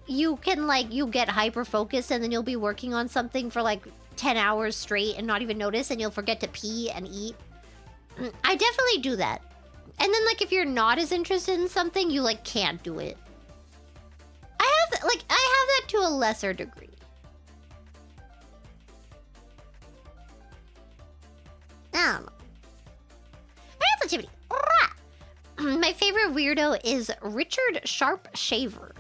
you can like, you get hyperfocused and then you'll be working on something for like 10 hours straight and not even notice, and you'll forget to pee and eat. I definitely do that. And then like, if you're not as interested in something, you like can't do it. I have that to a lesser degree. I don't know. My favorite weirdo is Richard Sharp Shaver,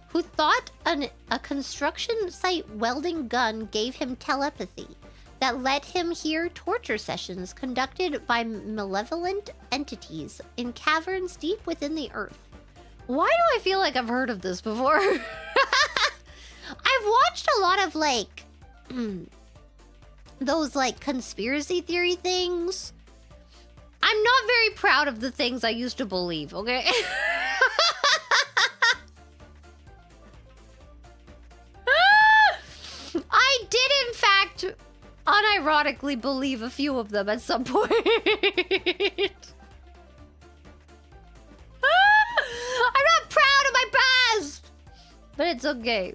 who thought a construction site welding gun gave him telepathy that let him hear torture sessions conducted by malevolent entities in caverns deep within the earth. Why do I feel like I've heard of this before? I've watched a lot of like those like conspiracy theory things. I'm not very proud of the things I used to believe, okay? I did, in fact, unironically believe a few of them at some point. I'm not proud of my past! But it's okay.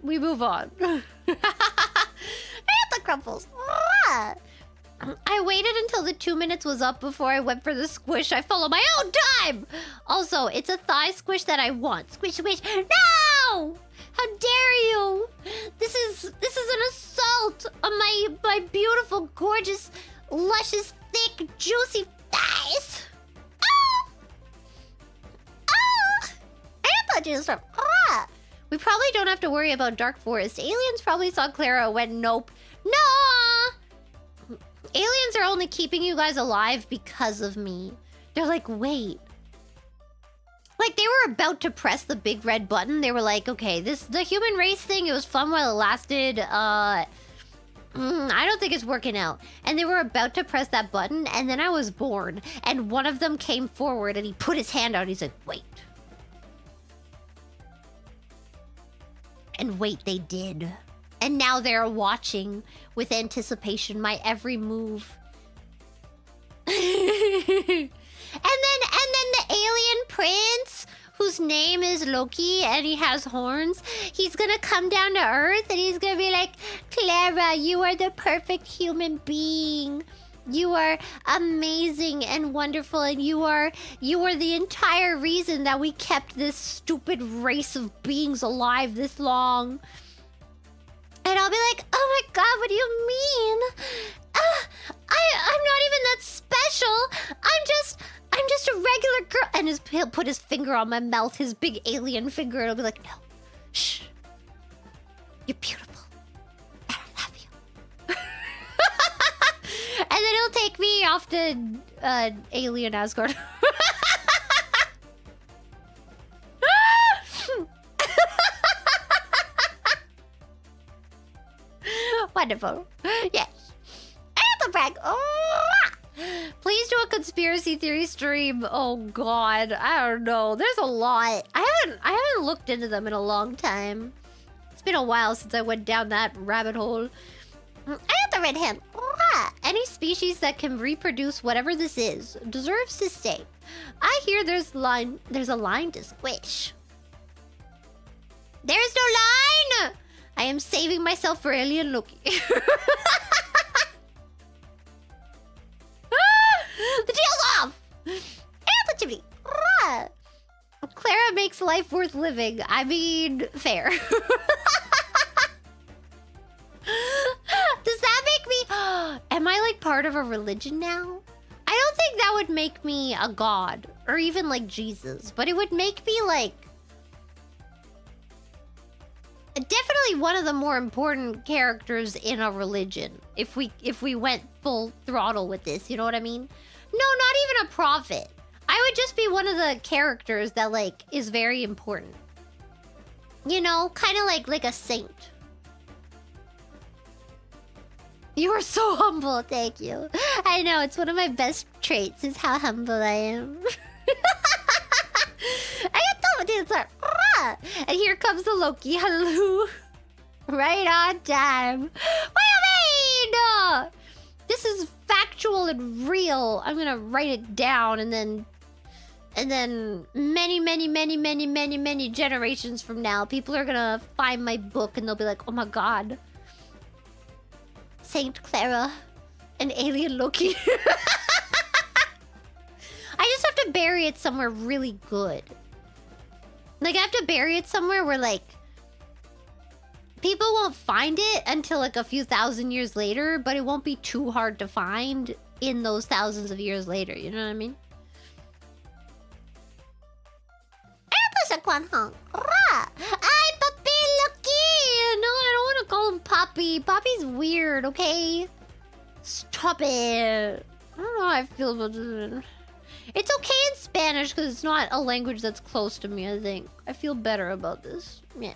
We move on. I got the crumples. I waited until the 2 minutes was up before I went for the squish. I follow my own time! Also, it's a thigh squish that I want. Squish, squish. No! How dare you! This is an assault on my beautiful, gorgeous, luscious, thick, juicy thighs! Ah! Ah! I thought you were ah! We probably don't have to worry about Dark Forest. Aliens probably saw Clara and went, nope. No! Aliens are only keeping you guys alive because of me. They're like, wait. Like, they were about to press the big red button. They were like, okay, the human race thing, it was fun while it lasted. I don't think it's working out. And they were about to press that button, and then I was born. And one of them came forward, and he put his hand out, and he's like, wait. And wait, they did. And now they're watching with anticipation my every move. and then the alien prince, whose name is Loki and he has horns, he's gonna come down to Earth and he's gonna be like, Clara, you are the perfect human being. You are amazing and wonderful, and you are the entire reason that we kept this stupid race of beings alive this long. And I'll be like, oh my god, what do you mean? I'm not even that special. I'm just a regular girl. And he'll put his finger on my mouth, his big alien finger, and he'll be like, no, shh. You're beautiful. And I love you. And then he'll take me off to alien Asgard. Wonderful. Yes. Anthem brag. Oh! Please do a conspiracy theory stream. Oh god. I don't know. There's a lot. I haven't looked into them in a long time. It's been a while since I went down that rabbit hole. Anthem red hand. Any species that can reproduce whatever this is deserves to stay. I hear there's a line to squish. There's no line! I am saving myself for alien Loki. The deal's off! And the chimney. Clara makes life worth living. I mean, fair. Does that make me... Am I like part of a religion now? I don't think that would make me a god. Or even like Jesus. But it would make me like... Definitely one of the more important characters in a religion. If we went full throttle with this, you know what I mean? No, not even a prophet. I would just be one of the characters that like is very important. You know, kind of like a saint. You are so humble, thank you. I know, it's one of my best traits is how humble I am. And here comes the Loki. Hello. Right on time. What do you mean? this is factual and real, I'm gonna write it down, and then many generations from now, people are gonna find my book and they'll be like, oh my god, Saint Clara and alien Loki. I just have to bury it somewhere really good. Like, I have to bury it somewhere where, like, people won't find it until, like, a few thousand years later, but it won't be too hard to find in those thousands of years later, you know what I mean? I'm Papi Lucky! No, I don't want to call him Poppy. Poppy's weird, okay? Stop it. I don't know how I feel about this. It's okay in Spanish because it's not a language that's close to me, I think. I feel better about this. Yes.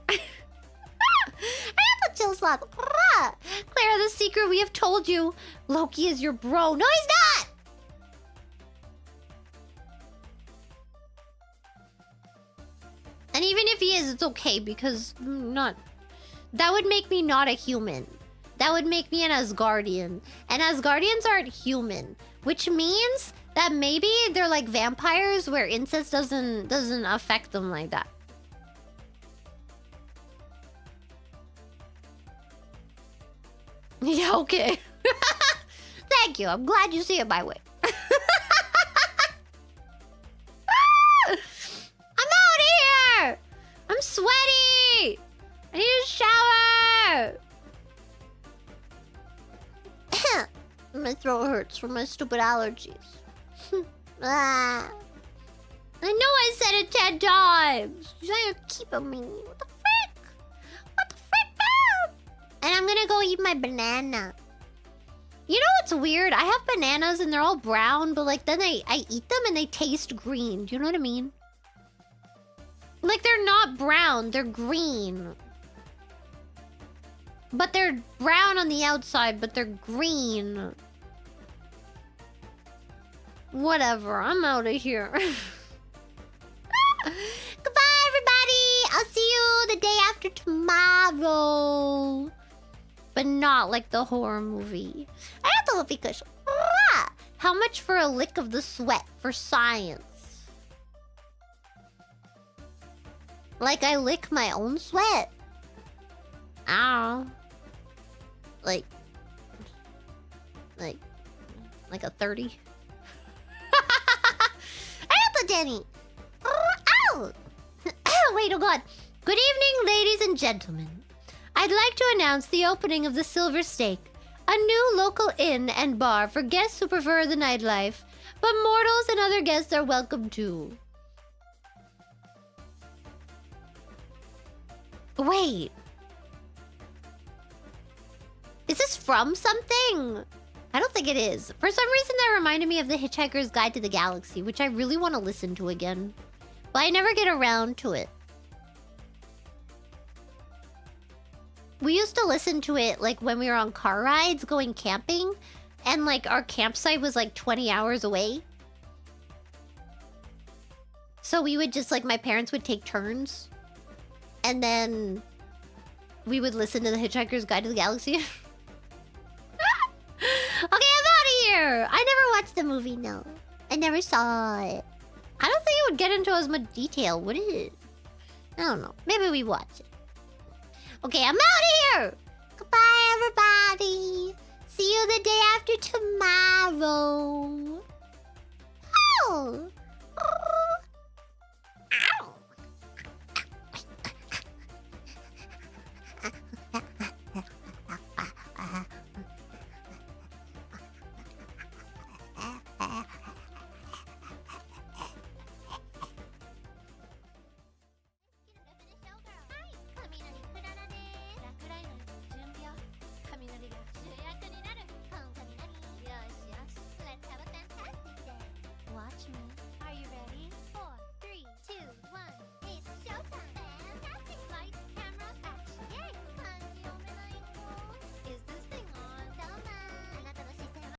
I have to chill slap. Clara, the secret we have told you. Loki is your bro. No, he's not! And even if he is, it's okay because that would make me not a human. That would make me an Asgardian. And Asgardians aren't human, which means that maybe they're like vampires where incest doesn't affect them like that. Yeah, okay. Thank you. I'm glad you see it my way. I'm out of here! I'm sweaty! I need a shower! My throat hurts from my stupid allergies. I know I said it 10 times. You're trying to keep on me. What the frick? What the frick? And I'm gonna go eat my banana. You know what's weird? I have bananas and they're all brown, but like then I eat them and they taste green. Do you know what I mean? Like they're not brown, they're green. But they're brown on the outside, but they're green. Whatever, I'm out of here. Goodbye, everybody! I'll see you the day after tomorrow. But not like the horror movie. I have to look because... How much for a lick of the sweat for science? Like I lick my own sweat? I don't know. Like a 30? Danny. Oh! Wait, oh god. Good evening, ladies and gentlemen. I'd like to announce the opening of the Silver Steak, a new local inn and bar for guests who prefer the nightlife, but mortals and other guests are welcome too. Wait. Is this from something? I don't think it is. For some reason, that reminded me of The Hitchhiker's Guide to the Galaxy, which I really want to listen to again. But I never get around to it. We used to listen to it, like, when we were on car rides going camping. And, like, our campsite was, like, 20 hours away. So we would just, like, my parents would take turns. And then we would listen to The Hitchhiker's Guide to the Galaxy. Okay, I'm out of here! I never watched the movie, no. I never saw it. I don't think it would get into as much detail, would it? I don't know. Maybe we watch it. Okay, I'm out of here! Goodbye, everybody! See you the day after tomorrow. Oh!